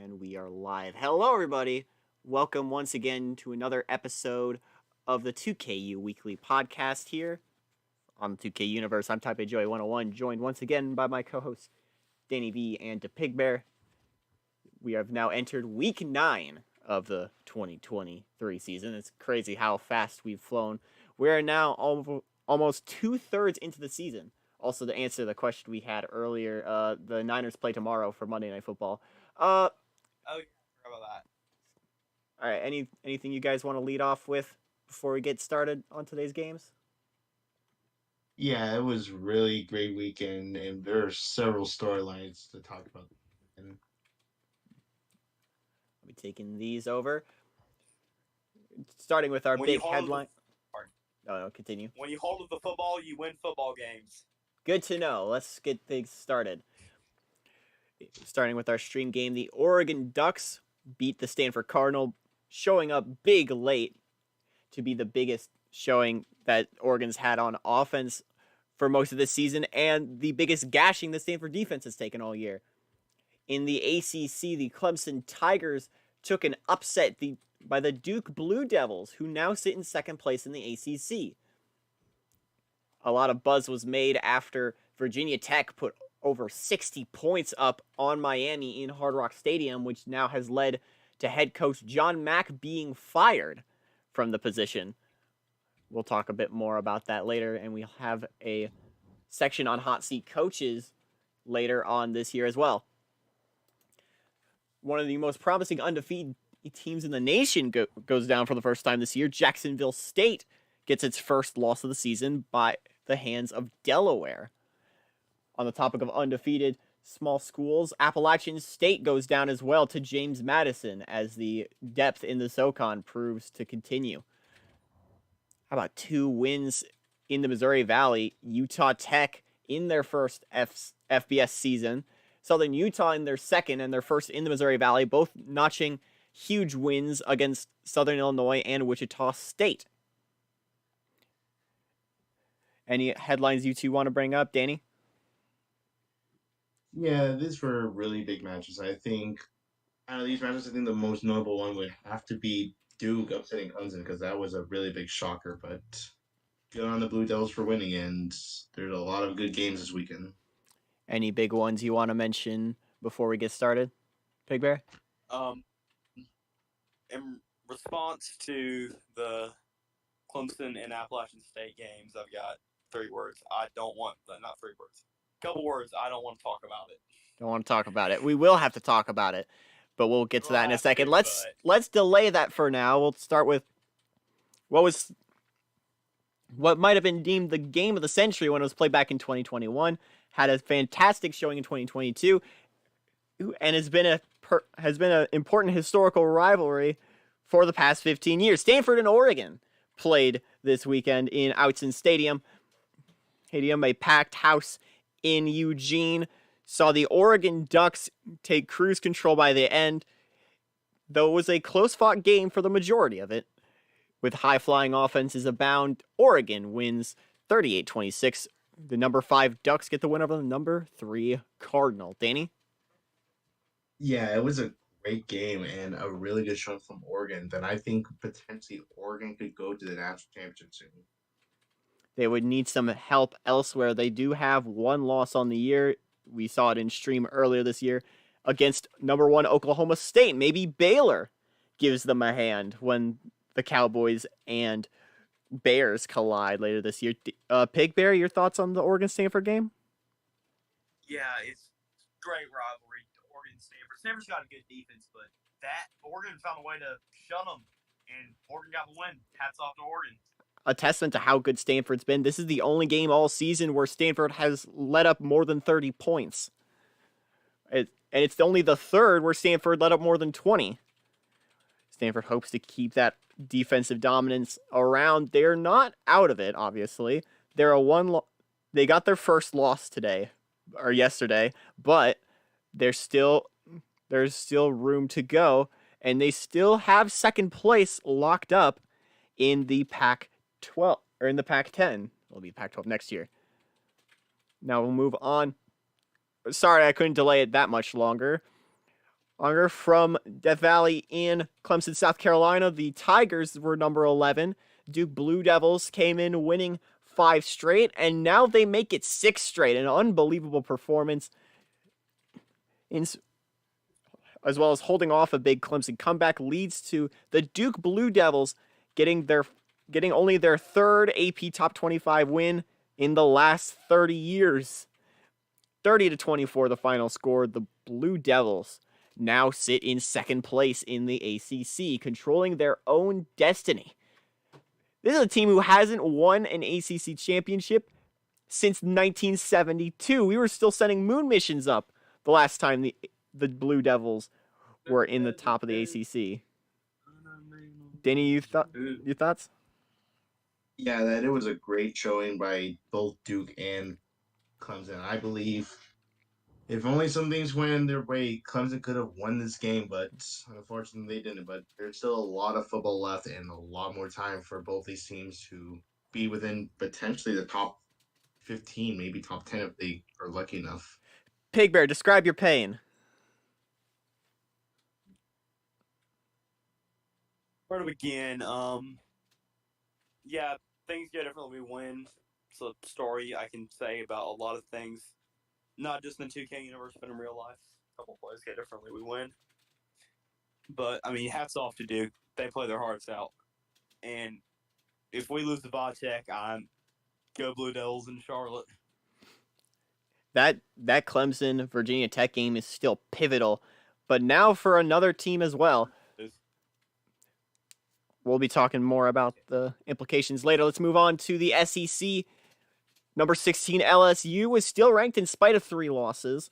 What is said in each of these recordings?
And we are live. Hello, everybody. Welcome once again to another episode of the 2KU Weekly Podcast here on the 2K Universe. I'm Type A Joy 101, joined once again by my co-hosts Danny V and the Pig Bear. We have now entered week 9 of the 2023 season. It's crazy how fast we've flown. We are now almost 2/3 into the season. Also, to answer the question we had earlier, the Niners play tomorrow for Monday Night Football. Oh, yeah, I forgot about that. All right. Anything you guys want to lead off with before we get started on today's games? Yeah, it was really great weekend, and there are several storylines to talk about. And I'll be taking these over. Starting with our big headline. No, continue. When you hold the football, you win football games. Good to know. Let's get things started. Starting with our stream game, the Oregon Ducks beat the Stanford Cardinal, showing up big late to be the biggest showing that Oregon's had on offense for most of this season and the biggest gashing the Stanford defense has taken all year. In the ACC, the Clemson Tigers took an upset by the Duke Blue Devils, who now sit in second place in the ACC. A lot of buzz was made after Virginia Tech put over 60 points up on Miami in Hard Rock Stadium, which now has led to head coach John Mack being fired from the position. We'll talk a bit more about that later, and we'll have a section on hot seat coaches later on this year as well. One of the most promising undefeated teams in the nation goes down for the first time this year. Jacksonville State gets its first loss of the season by the hands of Delaware. On the topic of undefeated small schools, Appalachian State goes down as well to James Madison as the depth in the SoCon proves to continue. How about 2 wins in the Missouri Valley? Utah Tech in their first FBS season. Southern Utah in their second and their first in the Missouri Valley, both notching huge wins against Southern Illinois and Wichita State. Any headlines you two want to bring up, Danny? yeah, these were really big matches. I think out of these matches, I think the most notable one would have to be Duke upsetting Clemson because that was a really big shocker. But good on the Blue Devils for winning, and there's a lot of good games this weekend. Any big ones you want to mention before we get started, Pig Bear? In response to the Clemson and Appalachian State games, I've got 3 words. Not 3 words. Couple words. I don't want to talk about it. Don't want to talk about it. We will have to talk about it, but we'll get to that in a second. Let's delay that for now. We'll start with what might have been deemed the game of the century when it was played back in 2021. Had a fantastic showing in 2022, and has been an important historical rivalry for the past 15 years. Stanford and Oregon played this weekend in Autzen Stadium, a packed house in Eugene. Saw the Oregon Ducks take cruise control by the end, though it was a close-fought game for the majority of it. With high-flying offenses abound, Oregon wins 38-26. The number 5 Ducks get the win over the number 3 Cardinal. Danny? Yeah, it was a great game and a really good show from Oregon. That I think potentially Oregon could go to the national championship soon. They would need some help elsewhere. They do have 1 loss on the year. We saw it in stream earlier this year against number 1 Oklahoma State. Maybe Baylor gives them a hand when the Cowboys and Bears collide later this year. Pig Bear, your thoughts on the Oregon-Stanford game? Yeah, it's great rivalry. Oregon-Stanford. Stanford's got a good defense, but Oregon found a way to shut them, and Oregon got the win. Hats off to Oregon. A testament to how good Stanford's been. This is the only game all season where Stanford has let up more than 30 points. And it's only the third where Stanford let up more than 20. Stanford hopes to keep that defensive dominance around. They're not out of it, obviously. They got their first loss yesterday, but there's still room to go, and they still have second place locked up in the Pac-12 or in the Pac-10. It'll be Pac-12 next year. Now we'll move on. Sorry, I couldn't delay it that much longer. Unger from Death Valley in Clemson, South Carolina. The Tigers were number 11. Duke Blue Devils came in winning 5 straight, and now they make it 6 straight. An unbelievable performance, as well as holding off a big Clemson comeback, leads to the Duke Blue Devils getting only their third AP Top 25 win in the last 30 years. 30-24, the final score. The Blue Devils now sit in second place in the ACC, controlling their own destiny. This is a team who hasn't won an ACC championship since 1972. We were still sending moon missions up the last time the Blue Devils were in the top of the ACC. Danny, your thoughts? Yeah, that it was a great showing by both Duke and Clemson. I believe if only some things went their way, Clemson could have won this game, but unfortunately they didn't. But there's still a lot of football left and a lot more time for both these teams to be within potentially the top 15, maybe top 10 if they are lucky enough. Pig Bear, describe your pain. Where to begin? Yeah, things go differently. We win. It's a story I can say about a lot of things, not just in the 2K universe, but in real life. A couple plays go differently. We win. But, I mean, hats off to Duke. They play their hearts out. And if we lose the Vodtech, I'm go Blue Devils in Charlotte. That Clemson Virginia Tech game is still pivotal, but now for another team as well. We'll be talking more about the implications later. Let's move on to the SEC. Number 16 LSU is still ranked in spite of 3 losses,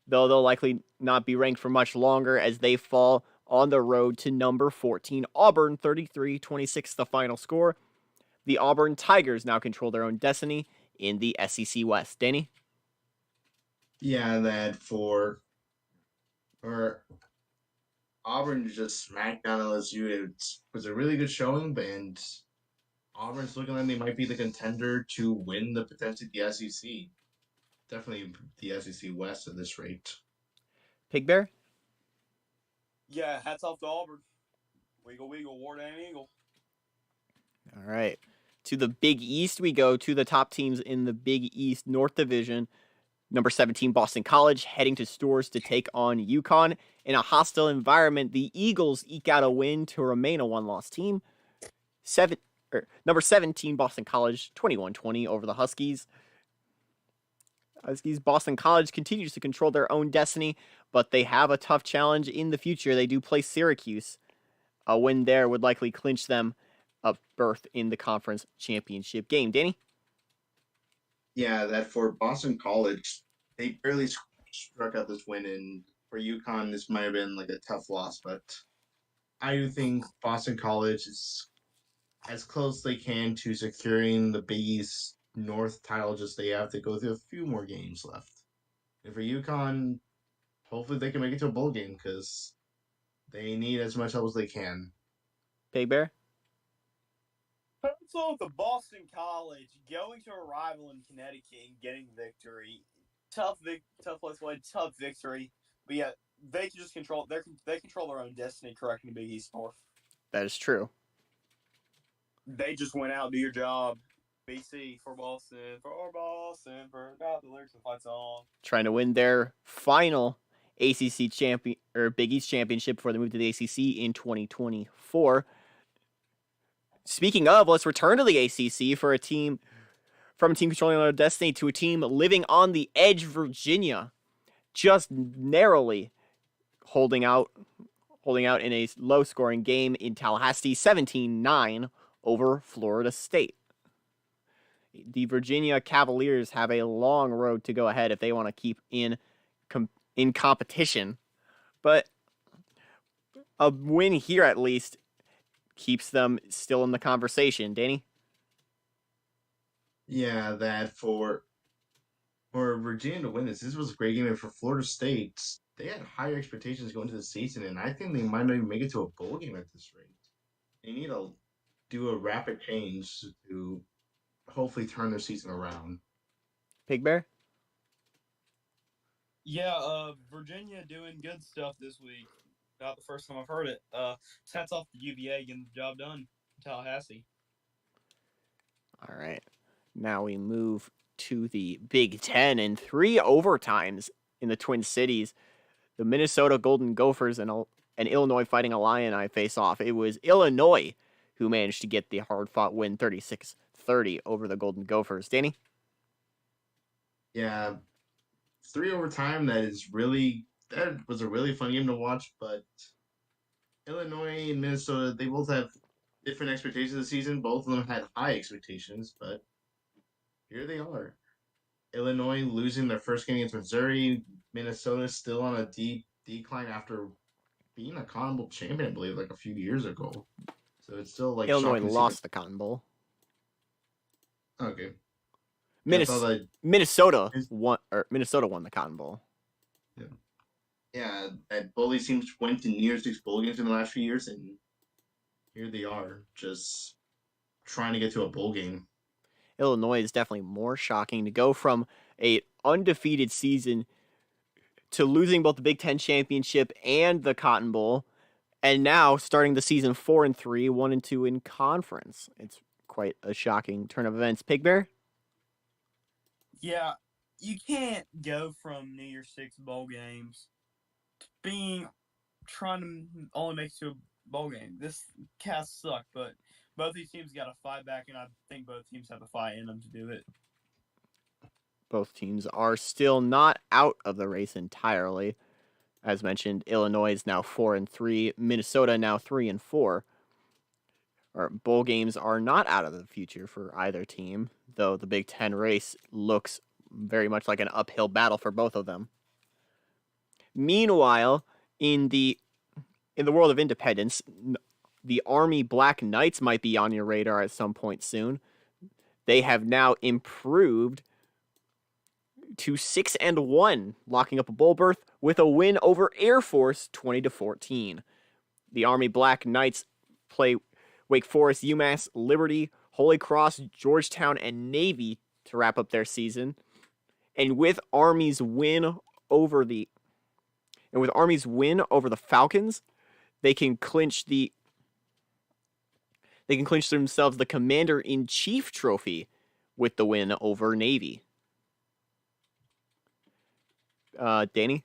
though they'll likely not be ranked for much longer as they fall on the road to number 14 Auburn, 33-26 the final score. The Auburn Tigers now control their own destiny in the SEC West. Danny? Yeah, that for Auburn just smacked down LSU. It was a really good showing, and Auburn's looking like they might be the contender to win potentially the SEC. Definitely the SEC West at this rate. Pig Bear? Yeah, hats off to Auburn. Wiggle, wiggle, war and eagle. All right. To the Big East we go, to the top teams in the Big East North Division. Number 17, Boston College, heading to Stores to take on UConn. In a hostile environment, the Eagles eke out a win to remain a one-loss team. Number 17, Boston College, 21-20 over the Huskies. Boston College continues to control their own destiny, but they have a tough challenge in the future. They do play Syracuse. A win there would likely clinch them a berth in the conference championship game. Danny? Yeah, that for Boston College, they barely struck out this win, and for UConn, this might have been like a tough loss, but I do think Boston College is as close as they can to securing the Big East North title. Just they have to go through a few more games left. And for UConn, hopefully they can make it to a bowl game because they need as much help as they can. Pig Bear? So with the Boston College going to a rival in Connecticut and getting victory, tough place to play, tough victory. But yeah, they can just control. They control their own destiny, correcting the Big East North. That is true. They just went out, do your job. BC for Boston, forgot the lyrics of the fight song. Trying to win their final ACC champion or Big East championship before they move to the ACC in 2024. Speaking of, let's return to the ACC for a team controlling their destiny to a team living on the edge. Virginia, just narrowly holding out in a low-scoring game in Tallahassee, 17-9 over Florida State. The Virginia Cavaliers have a long road to go ahead if they want to keep in competition, but a win here at least keeps them still in the conversation. Danny? Yeah, that for Virginia to win this was a great game. And for Florida State, they had higher expectations going into the season, and I think they might not even make it to a bowl game at this rate. They need to do a rapid change to hopefully turn their season around. Pig Bear? Yeah, Virginia doing good stuff this week. About the first time I've heard it. Hats off to UVA getting the job done in Tallahassee. All right. Now we move to the Big Ten and 3 overtimes in the Twin Cities. The Minnesota Golden Gophers and Illinois Fighting Illini face off. It was Illinois who managed to get the hard-fought win 36-30 over the Golden Gophers. Danny? Yeah, 3 overtime. That was a really fun game to watch. But Illinois and Minnesota, they both have different expectations this season. Both of them had high expectations, but here they are. Illinois losing their first game against Missouri. Minnesota still on a deep decline after being a Cotton Bowl champion, I believe, like a few years ago. So it's still like Illinois shocking to see lost the Cotton Bowl. Okay. Yeah, I thought that Minnesota won the Cotton Bowl. yeah, that bully teams went to New Year's Six bowl games in the last few years, and here they are, just trying to get to a bowl game. Illinois is definitely more shocking to go from a undefeated season to losing both the Big Ten championship and the Cotton Bowl, and now starting the season 4-3, 1-2 in conference. It's quite a shocking turn of events. Pig Bear? Yeah, you can't go from New Year's Six bowl games to trying to only make it to a bowl game. This cast sucked, but both these teams got to fight back, and I think both teams have the fight in them to do it. Both teams are still not out of the race entirely. As mentioned, Illinois is now 4-3, Minnesota now 3-4. Bowl games are not out of the future for either team, though the Big Ten race looks very much like an uphill battle for both of them. Meanwhile, in the world of independence, the Army Black Knights might be on your radar at some point soon. They have now improved to 6-1, locking up a bowl berth with a win over Air Force 20-14. The Army Black Knights play Wake Forest, UMass, Liberty, Holy Cross, Georgetown, and Navy to wrap up their season. And with Army's win over the Falcons, they can clinch themselves the Commander-in-Chief trophy with the win over Navy. Danny?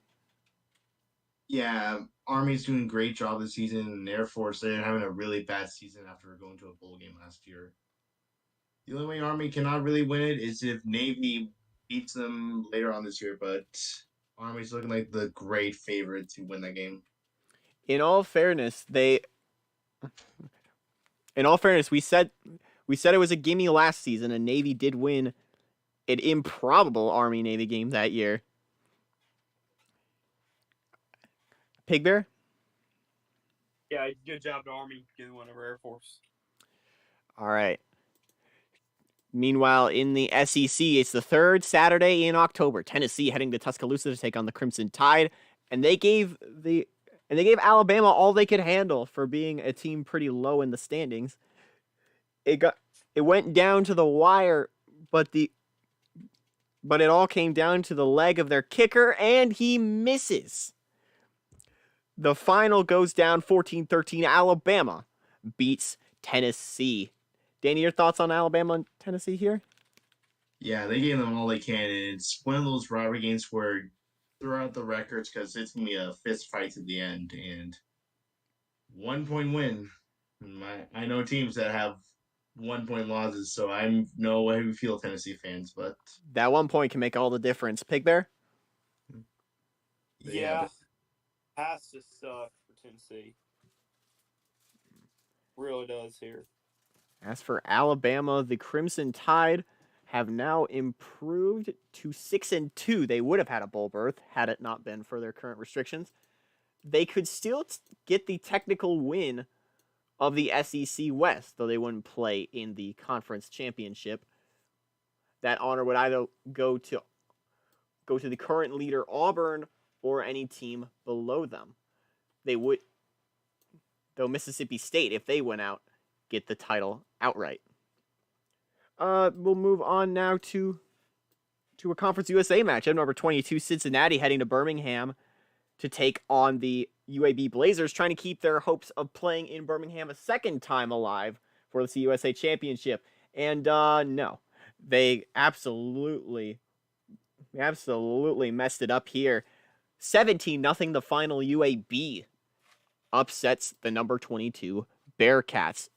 Yeah, Army's doing a great job this season, and Air Force, they're having a really bad season after going to a bowl game last year. The only way Army cannot really win it is if Navy beats them later on this year, but Army's looking like the great favorite to win that game. In all fairness, we said it was a gimme last season, and Navy did win an improbable Army-Navy game that year. Pig Bear? Yeah, good job to Army getting one over Air Force. All right. Meanwhile, in the SEC, it's the third Saturday in October. Tennessee heading to Tuscaloosa to take on the Crimson Tide, and they gave Alabama all they could handle for being a team pretty low in the standings. It went down to the wire, but it all came down to the leg of their kicker, and he misses. The final goes down 14-13. Alabama beats Tennessee. Danny, your thoughts on Alabama and Tennessee here? Yeah, they gave them all they can, and it's one of those rivalry games where throughout the records, because it's going to be a fist fight to the end, and 1 point win. I know teams that have 1 point losses, so I know how you feel, Tennessee fans, but that 1 point can make all the difference. Pig Bear? Yeah. Has to suck for Tennessee. Really does here. As for Alabama, the Crimson Tide have now improved to 6-2. They would have had a bowl berth had it not been for their current restrictions. They could still get the technical win of the SEC West, though they wouldn't play in the conference championship. That honor would either go to the current leader Auburn or any team below them. They would, though Mississippi State, if they went out, get the title outright. We'll move on now to to a Conference USA matchup. Number 22, Cincinnati heading to Birmingham to take on the UAB Blazers, trying to keep their hopes of playing in Birmingham a second time alive for the CUSA Championship. And no, they absolutely messed it up here. 17-0 the final. UAB upsets the number 22 Bearcats.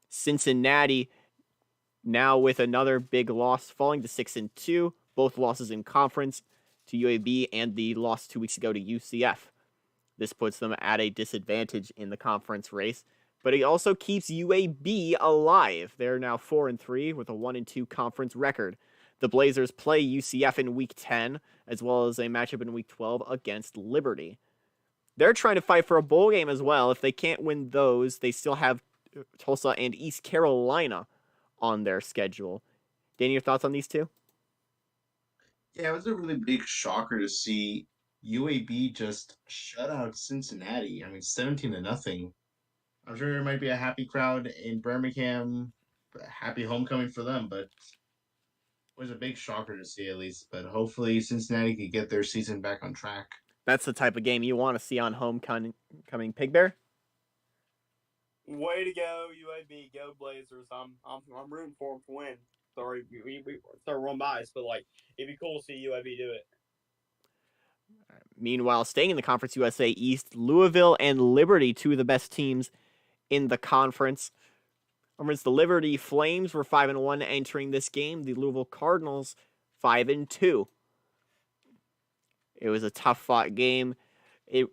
Cincinnati now with another big loss, falling to 6-2. Both losses in conference to UAB and the loss 2 weeks ago to UCF. This puts them at a disadvantage in the conference race, but it also keeps UAB alive. They're now 4-3 with a 1-2 conference record. The Blazers play UCF in Week 10, as well as a matchup in Week 12 against Liberty. They're trying to fight for a bowl game as well. If they can't win those, they still have Tulsa and East Carolina on their schedule. Danny, your thoughts on these two? Yeah, it was a really big shocker to see UAB just shut out Cincinnati. I mean, 17-0. I'm sure there might be a happy crowd in Birmingham, a happy homecoming for them, but it was a big shocker to see at least. But hopefully Cincinnati can get their season back on track. That's the type of game you want to see on homecoming, Pig Bear. Way to go, UAB! Go Blazers! I'm rooting for them to win. Sorry, we're biased, but like it'd be cool to see UAB do it. Meanwhile, staying in the Conference USA East, Louisville and Liberty, two of the best teams in the conference. The Liberty Flames were 5-1 entering this game. The Louisville Cardinals 5-2. It was a tough-fought game. It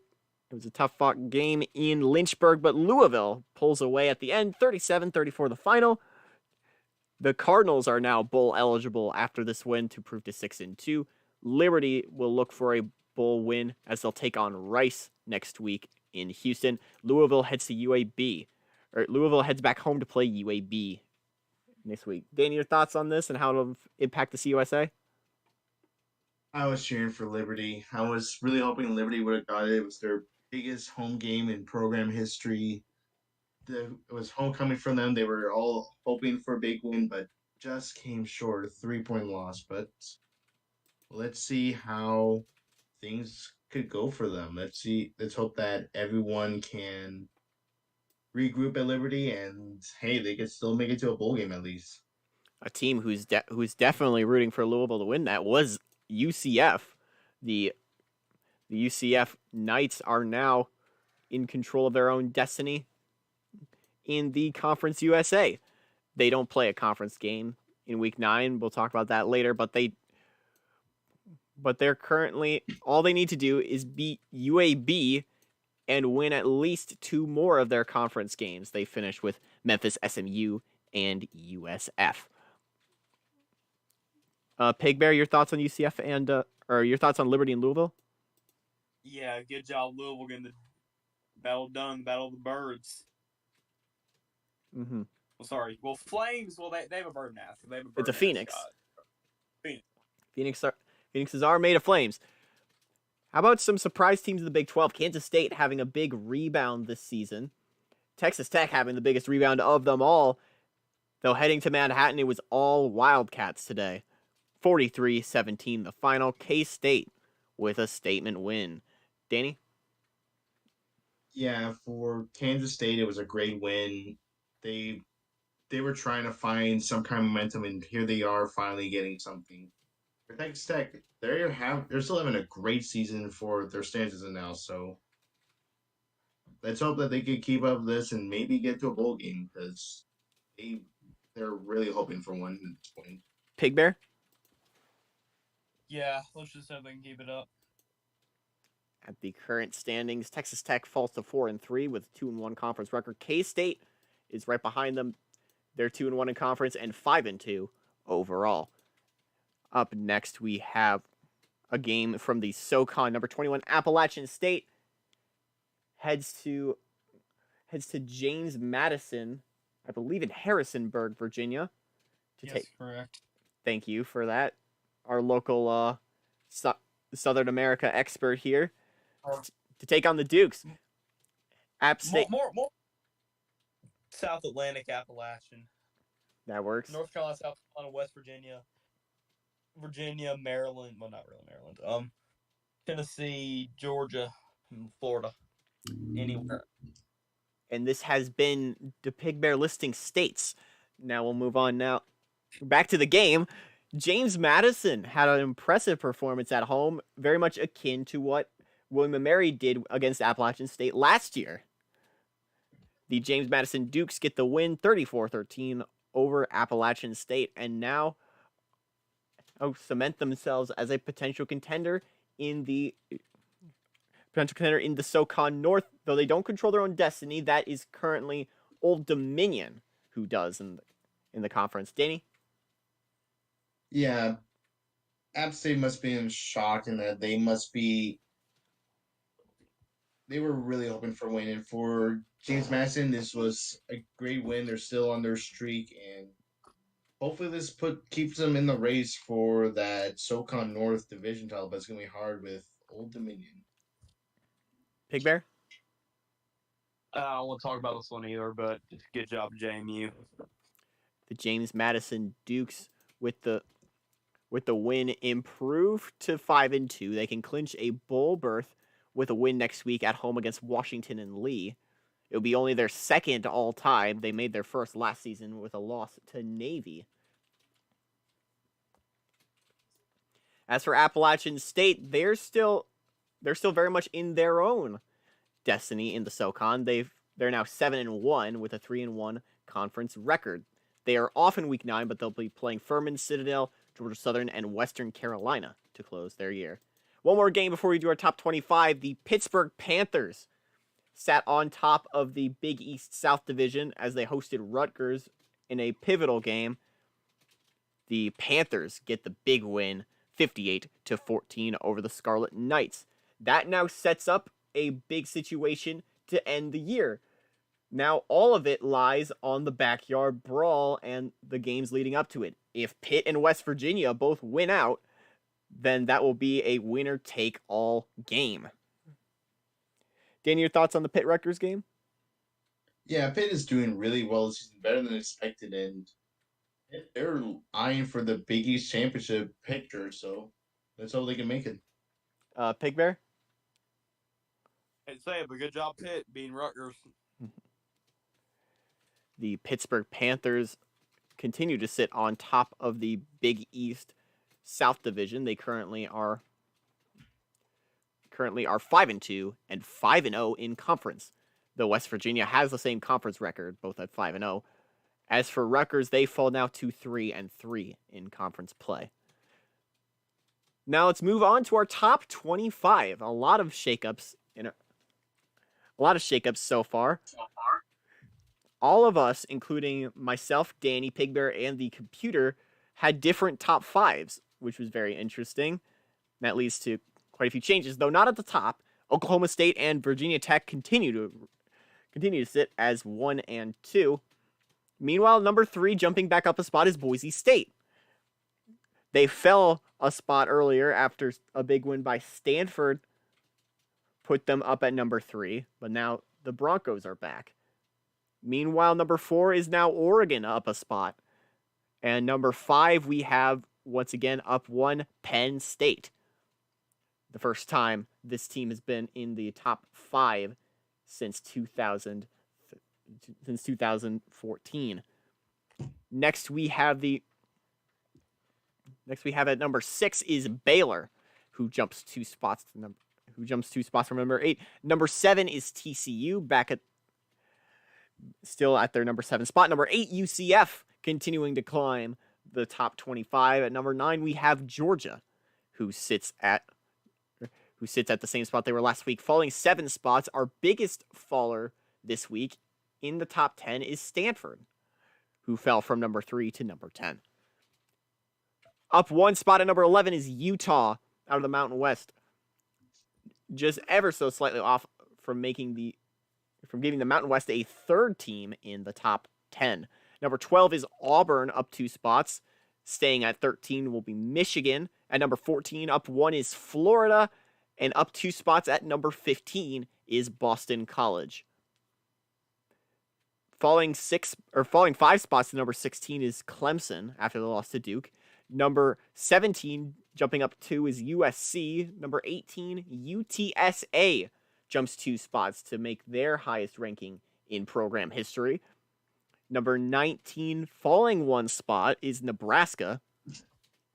was a tough-fought game in Lynchburg, but Louisville pulls away at the end, 37-34 the final. The Cardinals are now bowl eligible after this win to prove to 6-2. Liberty will look for a bowl win as they'll take on Rice next week in Houston. Louisville heads to UAB. Louisville heads back home to play UAB next week. Danny, your thoughts on this and how it'll impact the CUSA? I was cheering for Liberty. I was really hoping Liberty would have got it. It was their biggest home game in program history. It was homecoming for them. They were all hoping for a big win, but just came short. A 3-point loss. But let's see how things could go for them. Let's hope that everyone can regroup at Liberty, and hey, they could still make it to a bowl game at least. A team who's definitely rooting for Louisville to win that was UCF. The UCF Knights are now in control of their own destiny in the Conference USA. They don't play a conference game in Week 9. We'll talk about that later, but they're currently, all they need to do is beat UAB and win at least 2 more of their conference games. They finished with Memphis, SMU, and USF. Pig Bear, your thoughts on UCF and or your thoughts on Liberty and Louisville? Yeah, good job, Louisville, getting the battle done, Battle of the Birds. Mm-hmm. Well, sorry. Well, Flames. Well, they have a bird nest. They have a bird It's a phoenix. Phoenix. Phoenixes are made of flames. How about some surprise teams in the Big 12? Kansas State having a big rebound this season. Texas Tech having the biggest rebound of them all. Though heading to Manhattan, it was all Wildcats today. 43-17 the final. K-State with a statement win. Danny? Yeah, for Kansas State, it was a great win. They were trying to find some kind of momentum, and here they are finally getting something. For Texas Tech, they're still having a great season for their stances now. So let's hope that they can keep up this and maybe get to a bowl game because they're really hoping for one at this point. Pig Bear? Yeah, let's just hope they can keep it up. At the current standings, Texas Tech falls to 4-3 with a 2-1 conference record. K-State is right behind them. They're 2-1 in conference and 5-2 overall. Up next, we have a game from the SoCon. Number 21, Appalachian State heads to James Madison, I believe in Harrisonburg, Virginia. Correct. Thank you for that. Our local Southern America expert here to take on the Dukes. App State. More South Atlantic Appalachian. That works. North Carolina, South Carolina, West Virginia. Virginia, Maryland. Well, not really Maryland. Tennessee, Georgia, and Florida. Anywhere. And this has been the Pig Bear listing states. Now we'll move on now. Back to the game. James Madison had an impressive performance at home, very much akin to what William & Mary did against Appalachian State last year. The James Madison Dukes get the win 34-13 over Appalachian State and now cement themselves as a potential contender in the SoCon North, though they don't control their own destiny. That is currently Old Dominion who does in the conference. Danny? Yeah, App State must be in shock in that they were really hoping for a win. And for James Madison, this was a great win. They're still on their streak, and hopefully this keeps them in the race for that SoCon North division title. But it's gonna be hard with Old Dominion. Pig Bear? I don't want to talk about this one either, but good job, JMU. The James Madison Dukes with the win improve to 5-2. They can clinch a bowl berth with a win next week at home against Washington and Lee. It'll be only their second all time. They made their first last season with a loss to Navy. As for Appalachian State, they're still very much in their own destiny in the SoCon. They're now 7-1 with a 3-1 conference record. They are off in week 9, but they'll be playing Furman, Citadel, Georgia Southern, and Western Carolina to close their year. One more game before we do our top 25. The Pittsburgh Panthers sat on top of the Big East South Division as they hosted Rutgers in a pivotal game. The Panthers get the big win, 58-14 over the Scarlet Knights. That now sets up a big situation to end the year. Now all of it lies on the backyard brawl and the games leading up to it. If Pitt and West Virginia both win out, then that will be a winner-take-all game. Danny, your thoughts on the Pitt-Rutgers game? Yeah, Pitt is doing really well this season, better than expected, and they're eyeing for the Big East Championship picture, so let's hope they can make it. Pig Bear? I'd say it, but good job, Pitt, beating Rutgers. The Pittsburgh Panthers continue to sit on top of the Big East South Division. They currently are 5-2 and 5-0 in conference. Though West Virginia has the same conference record, both at 5-0. As for Rutgers, they fall now to 3-3 in conference play. Now let's move on to our top 25. A lot of shakeups so far. All of us, including myself, Danny, Pig Bear, and the computer, had different top 5s, which was very interesting. That leads to quite a few changes, though not at the top. Oklahoma State and Virginia Tech continue to sit as 1 and 2. Meanwhile, number 3, jumping back up a spot, is Boise State. They fell a spot earlier after a big win by Stanford put them up at number 3, but now the Broncos are back. Meanwhile, number 4 is now Oregon up a spot. And number 5, we have, once again, up 1, Penn State. The first time this team has been in the top 5 since 2014. Next we have at number 6 is Baylor, who jumps 2 spots from number 8. Number 7 is TCU, still at their number 7 spot. Number 8, UCF, continuing to climb the top 25. At number 9, we have Georgia, who sits at the same spot they were last week, falling 7 spots. Our biggest faller this week in the top 10 is Stanford, who fell from number 3 to number 10. Up 1 spot at number 11 is Utah out of the Mountain West, just ever so slightly off from giving the Mountain West a 3rd team in the top 10. Number 12 is Auburn, up 2 spots. Staying at 13 will be Michigan. At number 14, up 1 is Florida. And up 2 spots at number 15 is Boston College. Falling 5 spots to number 16 is Clemson after the loss to Duke. Number 17 jumping up 2 is USC. Number 18, UTSA jumps 2 spots to make their highest ranking in program history. Number 19, falling 1 spot, is Nebraska.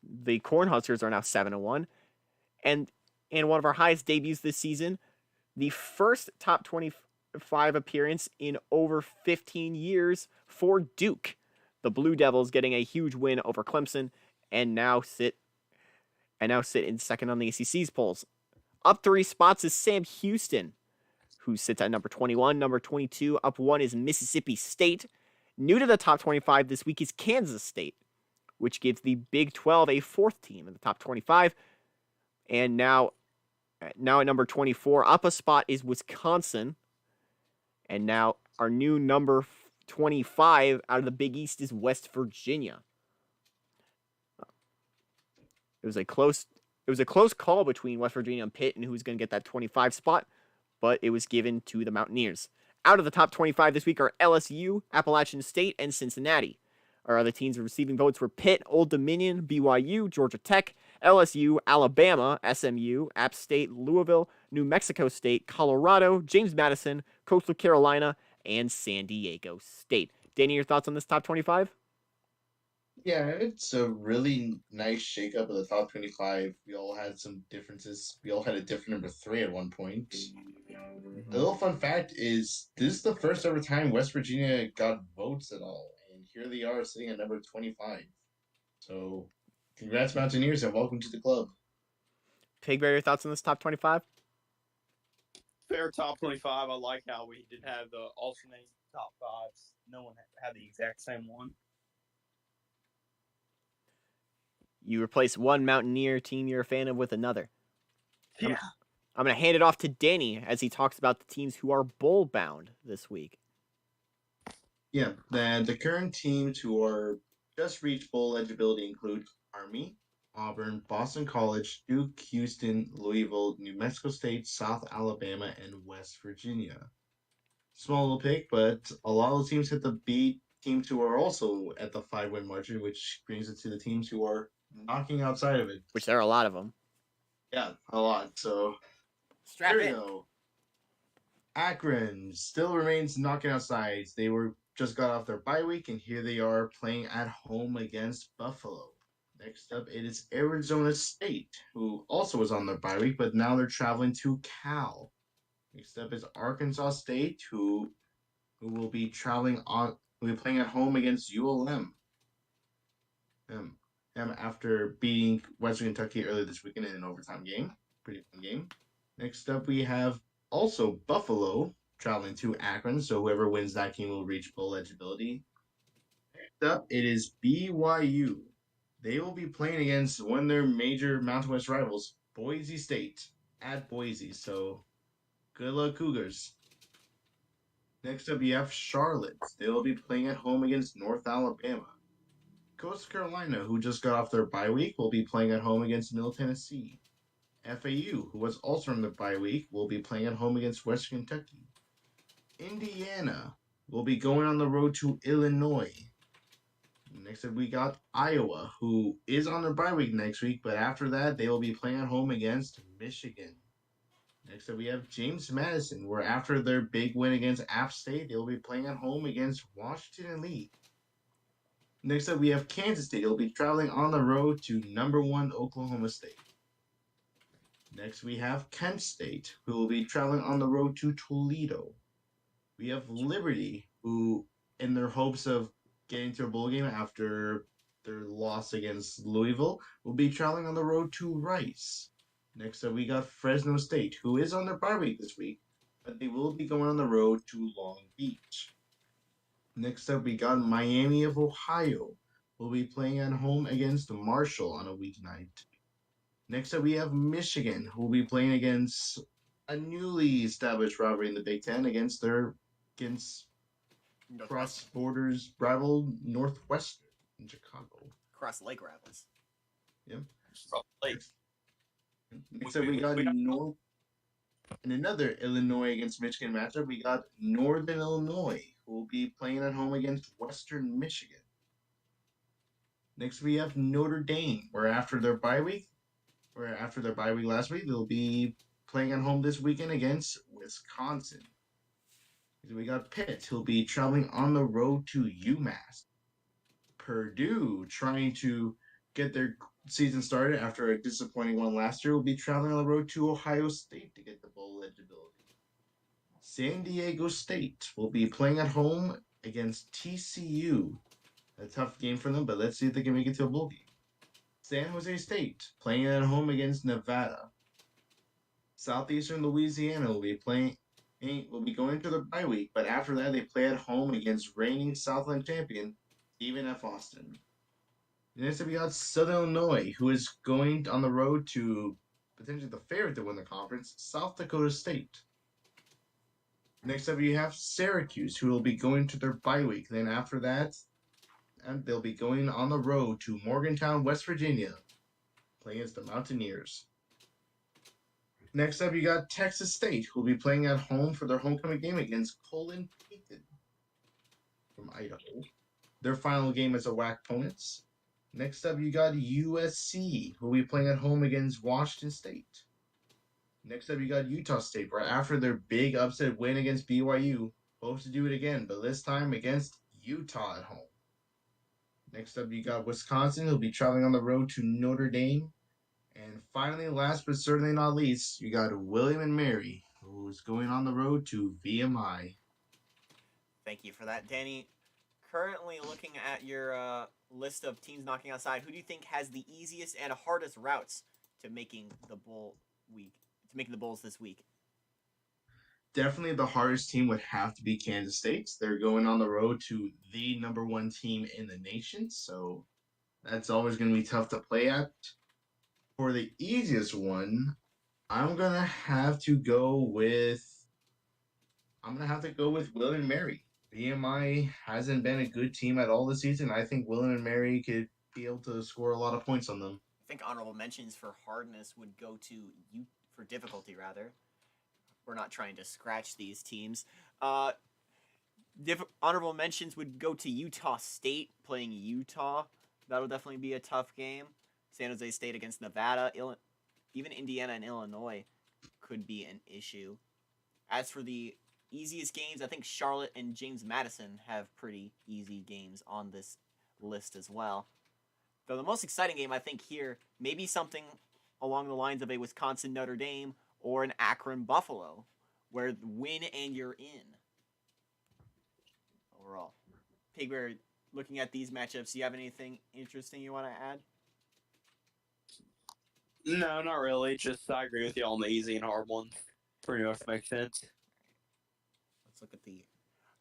The Cornhuskers are now 7-1. And one of our highest debuts this season, the first top 25 appearance in over 15 years for Duke. The Blue Devils getting a huge win over Clemson and now sit in second on the ACC's polls. Up 3 spots is Sam Houston, who sits at number 21. Number 22, up 1 is Mississippi State. New to the top 25 this week is Kansas State, which gives the Big 12 a 4th team in the top 25. And now at number 24, up a spot is Wisconsin. And now our new number 25 out of the Big East is West Virginia. It was a close call between West Virginia and Pitt and who's going to get that 25 spot, but it was given to the Mountaineers. Out of the top 25 this week are LSU, Appalachian State, and Cincinnati. Our other teams receiving votes were Pitt, Old Dominion, BYU, Georgia Tech, LSU, Alabama, SMU, App State, Louisville, New Mexico State, Colorado, James Madison, Coastal Carolina, and San Diego State. Danny, your thoughts on this top 25? Yeah, it's a really nice shakeup of the top 25. We all had some differences. We all had a different number 3 at one point. A little fun fact is this is the first ever time West Virginia got votes at all, and here they are sitting at number 25. So, congrats, Mountaineers, and welcome to the club. Pigbear, your thoughts on this top 25? Fair top 25. I like how we did have the alternate top 5s. No one had the exact same one. You replace one Mountaineer team you're a fan of with another. Yeah. I'm going to hand it off to Danny as he talks about the teams who are bowl bound this week. Yeah, the current teams who are just reached bowl eligibility include Army, Auburn, Boston College, Duke, Houston, Louisville, New Mexico State, South Alabama, and West Virginia. Small little pick, but a lot of the teams hit the beat teams who are also at the 5-win margin, which brings it to the teams who are knocking outside of it. Which there are a lot of them. Yeah, a lot. So Strap here we in. go. Akron still remains knocking outside. They just got off their bye week, and here they are playing at home against Buffalo. Next up, it is Arizona State, who also was on their bye week, but now they're traveling to Cal. Next up is Arkansas State, who will be playing at home against ULM. After beating Western Kentucky earlier this weekend in an overtime game. Pretty fun game. Next up, we have also Buffalo traveling to Akron, so whoever wins that game will reach bowl eligibility. Next up, it is BYU. They will be playing against one of their major Mountain West rivals, Boise State, at Boise, so good luck, Cougars. Next up, you have Charlotte. They will be playing at home against North Alabama. Coastal Carolina, who just got off their bye week, will be playing at home against Middle Tennessee. FAU, who was also on their bye week, will be playing at home against Western Kentucky. Indiana will be going on the road to Illinois. Next up, we got Iowa, who is on their bye week next week, but after that, they will be playing at home against Michigan. Next up, we have James Madison, where after their big win against App State, they will be playing at home against Washington and Lee. Next up, we have Kansas State. They'll be traveling on the road to number 1 Oklahoma State. Next, we have Kent State, who will be traveling on the road to Toledo. We have Liberty, who, in their hopes of getting to a bowl game after their loss against Louisville, will be traveling on the road to Rice. Next up, we got Fresno State, who is on their bye week this week, but they will be going on the road to Long Beach. Next up, we got Miami of Ohio. Will be playing at home against Marshall on a weeknight. Next up, we have Michigan, who will be playing against a newly established rivalry in the Big Ten against cross borders rival Northwestern in Chicago. Cross lake rivals. Yep. Lake. Next up, we got in another Illinois against Michigan matchup, we got Northern Illinois, who will be playing at home against Western Michigan. Next we have Notre Dame, where after their bye week last week, they'll be playing at home this weekend against Wisconsin. We got Pitt, who'll be traveling on the road to UMass. Purdue, trying to get their season started after a disappointing one last year, will be traveling on the road to Ohio State to get the bowl eligibility. San Diego State will be playing at home against TCU. A tough game for them, but let's see if they can make it to a bowl game. San Jose State playing at home against Nevada. Southeastern Louisiana will be going to their bye week, but after that they play at home against reigning Southland champion Stephen F. Austin. Next up, we got Southern Illinois, who is going on the road to potentially the favorite to win the conference, South Dakota State. Next up, you have Syracuse, who will be going to their bye week. Then after that, and they'll be going on the road to Morgantown, West Virginia, playing against the Mountaineers. Next up, you got Texas State, who will be playing at home for their homecoming game against Colin Payton from Idaho. Their final game as a WAC opponents. Next up, you got USC, who will be playing at home against Washington State. Next up, you got Utah State, where after their big upset win against BYU, hopes to do it again, but this time against Utah at home. Next up, you got Wisconsin, who'll be traveling on the road to Notre Dame. And finally, last but certainly not least, you got William and Mary, who's going on the road to VMI. Thank you for that, Danny. Currently looking at your list of teams knocking outside, who do you think has the easiest and hardest routes to making the bowls this week? Definitely the hardest team would have to be Kansas State. They're going on the road to the number one team in the nation, so that's always going to be tough to play at. For the easiest one, I'm going to have to go with William and Mary. VMI hasn't been a good team at all this season. I think William and Mary could be able to score a lot of points on them. I think honorable mentions for hardness would go to for difficulty rather. We're not trying to scratch these teams. Honorable mentions would go to Utah State playing Utah. That'll definitely be a tough game. San Jose State against Nevada. Even Indiana and Illinois could be an issue. As for the easiest games, I think Charlotte and James Madison have pretty easy games on this list as well. Though the most exciting game I think here may be something along the lines of a Wisconsin Notre Dame or an Akron Buffalo, where win and you're in. Overall. Pigbear, looking at these matchups, do you have anything interesting you want to add? No, not really. Just I agree with you on the easy and hard ones. Pretty much makes sense. Let's look at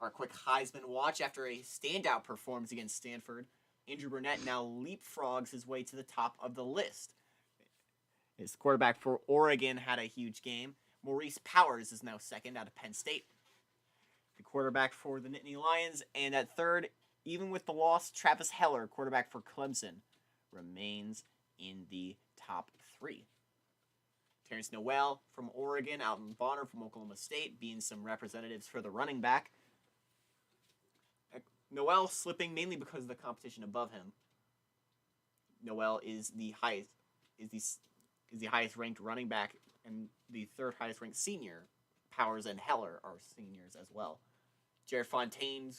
our quick Heisman watch. After a standout performance against Stanford, Andrew Burnett now leapfrogs his way to the top of the list. His quarterback for Oregon had a huge game. Maurice Powers is now second out of Penn State. The quarterback for the Nittany Lions. And at third, even with the loss, Travis Heller, quarterback for Clemson, remains in the top three. Terrence Noel from Oregon, Alton Bonner from Oklahoma State, being some representatives for the running back. Noel slipping mainly because of the competition above him. Noel is the highest ranked running back and the third highest ranked senior. Powers and Heller are seniors as well. Jared Fontaine,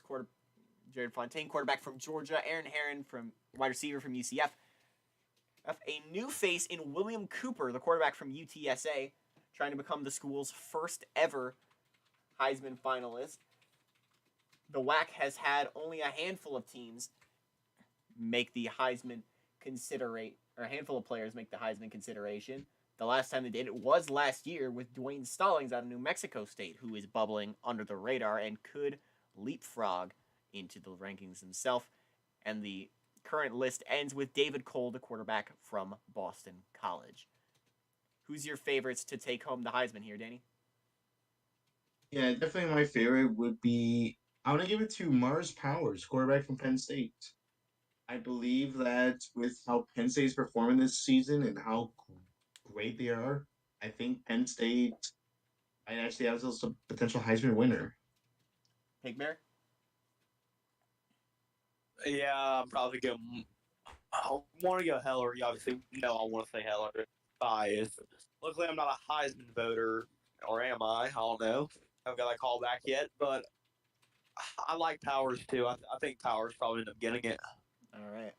quarterback from Georgia. Aaron Herron, wide receiver from UCF. A new face in William Cooper, the quarterback from UTSA, trying to become the school's first ever Heisman finalist. The WAC has had only a handful of teams make the Heisman consideration, or a handful of players make the Heisman consideration. The last time they did it was last year with Dwayne Stallings out of New Mexico State, who is bubbling under the radar and could leapfrog into the rankings himself. And the current list ends with David Cole, the quarterback from Boston College. Who's your favorites to take home the Heisman here, Danny? Yeah, definitely my favorite would be, I want to give it to Mars Powers, quarterback from Penn State. I believe that with how Penn State is performing this season and how great they are, I think Penn State might actually have a potential Heisman winner. Pigbear? Yeah, I'm probably go I want to go Hillary. Obviously, no, I want to say Hillary. Bias. Luckily, I'm not a Heisman voter, or am I? I don't know. I haven't got that call back yet, but I like Powers too. I think Powers probably end up getting it. All right.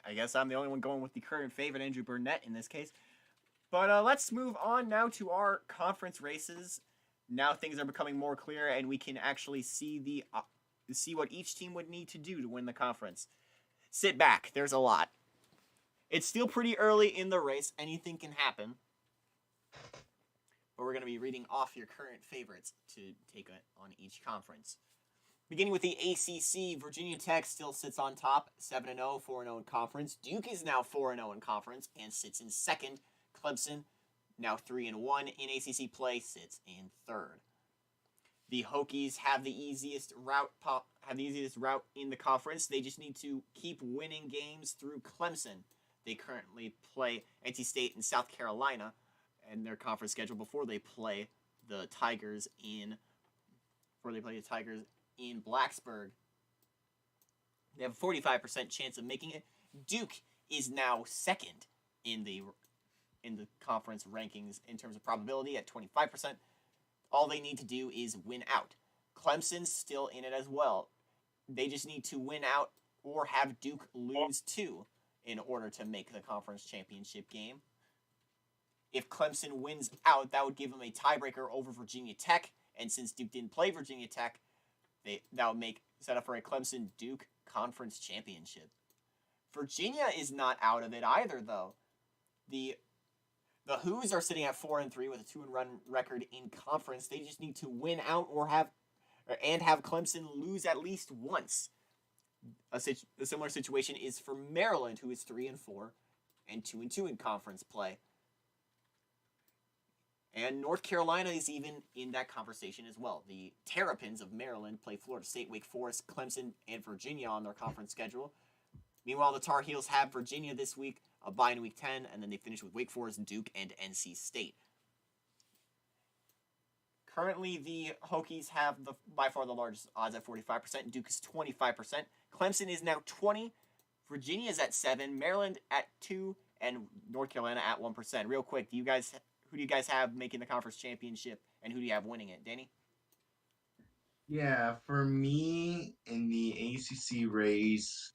I guess I'm the only one going with the current favorite, Andrew Burnett, in this case. But let's move on now to our conference races. Now things are becoming more clear, and we can actually see what each team would need to do to win the conference. Sit back. There's a lot. It's still pretty early in the race. Anything can happen. But we're going to be reading off your current favorites to take on each conference. Beginning with the ACC, Virginia Tech still sits on top, 7-0, 4-0 in conference. Duke is now 4-0 in conference and sits in second. Clemson, now 3-1 in ACC play, sits in third. The Hokies have the easiest route in the conference. They just need to keep winning games through Clemson. They currently play NC State and South Carolina in their conference schedule before they play the Tigers in Blacksburg. They have a 45% chance of making it. Duke is now second in the conference rankings in terms of probability at 25%. All they need to do is win out. Clemson's still in it as well. They just need to win out or have Duke lose 2 in order to make the conference championship game. If Clemson wins out, that would give them a tiebreaker over Virginia Tech. And since Duke didn't play Virginia Tech, that would set up for a Clemson-Duke conference championship. Virginia is not out of it either, though. The Hoos are sitting at 4-3 with a 2-1 record in conference. They just need to win out or have Clemson lose at least once. A similar situation is for Maryland, who is 3-4 and 2-2 in conference play. And North Carolina is even in that conversation as well. The Terrapins of Maryland play Florida State, Wake Forest, Clemson, and Virginia on their conference schedule. Meanwhile, the Tar Heels have Virginia this week, a bye in Week 10, and then they finish with Wake Forest, Duke, and NC State. Currently, the Hokies have by far the largest odds at 45%. Duke is 25%. Clemson is now 20%. Virginia is at 7%. Maryland at 2%. And North Carolina at 1%. Real quick, who do you guys have making the conference championship, and who do you have winning it? Danny? Yeah, for me in the ACC race,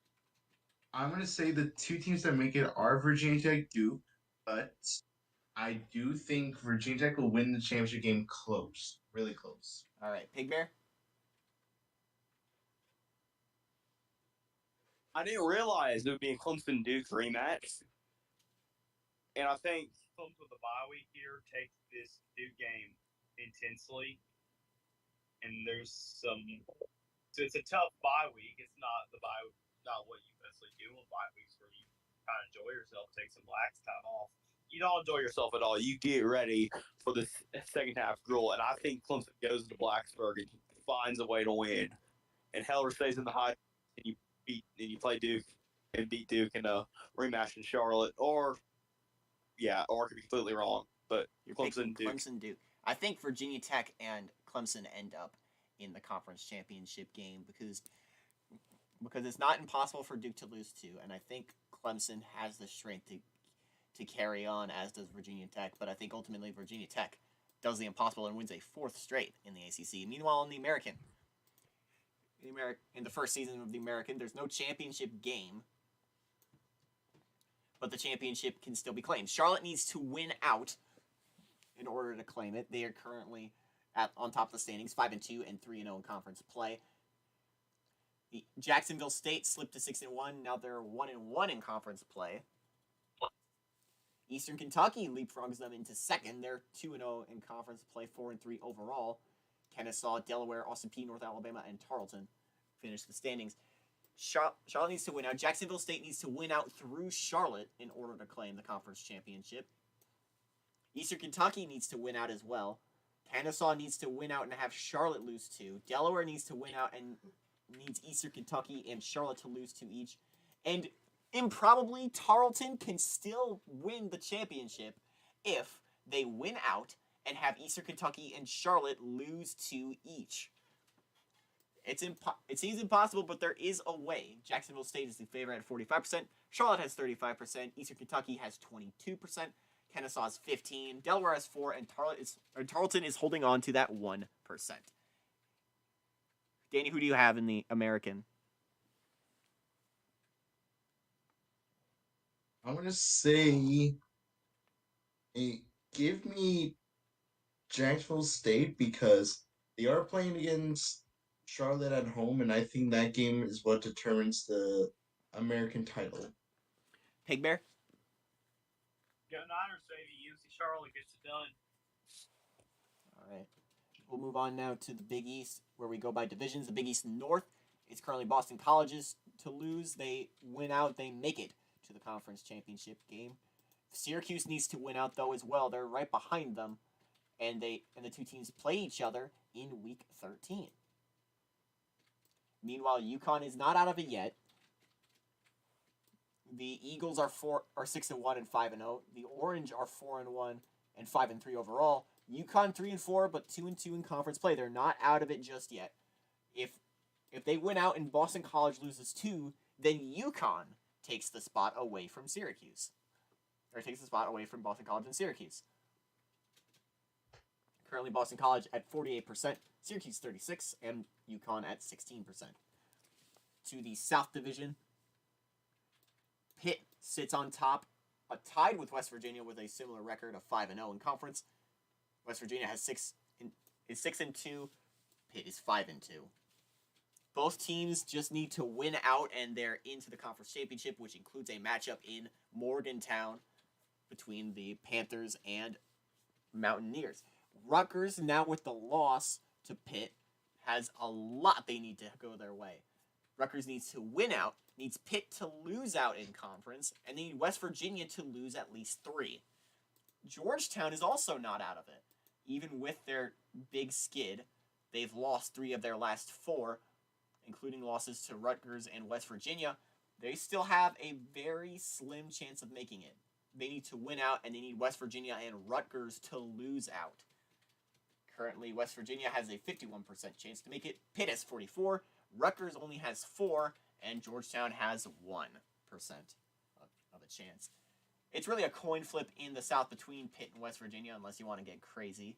I'm going to say the 2 teams that make it are Virginia Tech, Duke, but I do think Virginia Tech will win the championship game close, really close. All right, Pig Bear? I didn't realize it would be a Clemson Duke rematch. And I think Clemson with the bye week here takes this Duke game intensely. And there's so it's a tough bye week. It's not not what you mostly do on bye weeks where you kind of enjoy yourself, take some lax time off. You don't enjoy yourself at all. You get ready for the second half gruel. And I think Clemson goes to Blacksburg and finds a way to win. And Heller stays in the high, and you play Duke and beat Duke in a rematch in Charlotte, or I could be completely wrong. But You're Clemson Duke. Clemson Duke. I think Virginia Tech and Clemson end up in the conference championship game because it's not impossible for Duke to lose to, and I think Clemson has the strength to carry on, as does Virginia Tech. But I think ultimately Virginia Tech does the impossible and wins a 4th straight in the ACC. Meanwhile, in the first season of the American, there's no championship game, but the championship can still be claimed. Charlotte needs to win out in order to claim it. They are currently on top of the standings, 5-2 and 3-0 in conference play. The Jacksonville State slipped to 6-1. Now they're 1-1 in conference play. Eastern Kentucky leapfrogs them into second. They're 2-0 in conference play, 4-3 overall. Kennesaw, Delaware, Austin Peay, North Alabama, and Tarleton finish the standings. Charlotte needs to win out. Jacksonville State needs to win out through Charlotte in order to claim the conference championship. Eastern Kentucky needs to win out as well. Kennesaw needs to win out and have Charlotte lose 2. Delaware needs to win out and needs Eastern Kentucky and Charlotte to lose 2 each. And improbably, Tarleton can still win the championship if they win out and have Eastern Kentucky and Charlotte lose 2 each. It seems impossible, but there is a way. Jacksonville State is the favorite at 45%. Charlotte has 35%. Eastern Kentucky has 22%. Kennesaw has 15%. Delaware has 4%, and Tarleton is holding on to that 1%. Danny, who do you have in the American? I'm gonna say, give me Jacksonville State because they are playing against Charlotte at home, and I think that game is what determines the American title. Pig Bear? Go Niners, baby. UNC Charlotte gets it done. All right. We'll move on now to the Big East, where we go by divisions. The Big East North is currently Boston College's to lose. They win out, they make it to the conference championship game. Syracuse needs to win out though as well. They're right behind them, and the two teams play each other in week 13. Meanwhile, UConn is not out of it yet. The Eagles are 6-1 and 5-0. The Orange are 4-1 and 5-3 overall. UConn 3-4, but 2-2 in conference play. They're not out of it just yet. If they win out and Boston College loses 2, then UConn takes the spot away from Syracuse. Or takes the spot away from Boston College and Syracuse. Currently Boston College at 48%, Syracuse 36%, and UConn at 16%. To the South Division, Pitt sits on top, tied with West Virginia with a similar record of 5-0 in conference. West Virginia has 6-2. Pitt is 5-2. Both teams just need to win out, and they're into the conference championship, which includes a matchup in Morgantown between the Panthers and Mountaineers. Rutgers, now with the loss to Pitt, has a lot they need to go their way. Rutgers needs to win out, needs Pitt to lose out in conference, and they need West Virginia to lose at least 3. Georgetown is also not out of it. Even with their big skid, they've lost 3 of their last 4, including losses to Rutgers and West Virginia. They still have a very slim chance of making it. They need to win out, and they need West Virginia and Rutgers to lose out. Currently, West Virginia has a 51% chance to make it. Pitt has 44%. Rutgers only has 4%, and Georgetown has 1% of a chance. It's really a coin flip in the South between Pitt and West Virginia, unless you want to get crazy.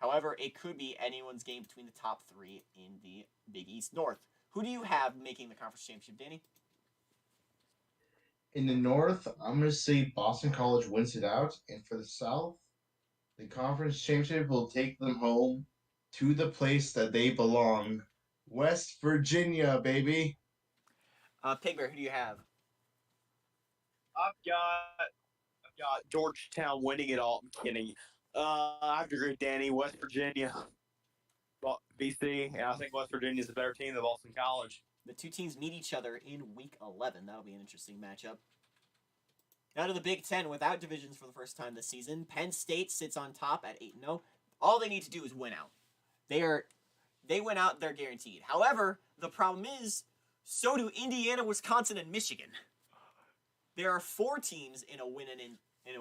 However, it could be anyone's game between the top 3 in the Big East North. Who do you have making the conference championship, Danny? In the North, I'm going to say Boston College wins it out, and for the South, the conference championship will take them home to the place that they belong. West Virginia, baby. Pig Bear, who do you have? I've got Georgetown winning it all. I'm kidding. I have to agree with Danny. West Virginia, BC. Yeah, I think West Virginia is a better team than Boston College. The two teams meet each other in Week 11. That'll be an interesting matchup. Now to the Big Ten without divisions for the first time this season. Penn State sits on top at 8-0. All they need to do is win out. They win out, they're guaranteed. However, the problem is, so do Indiana, Wisconsin, and Michigan. There are 4 teams in a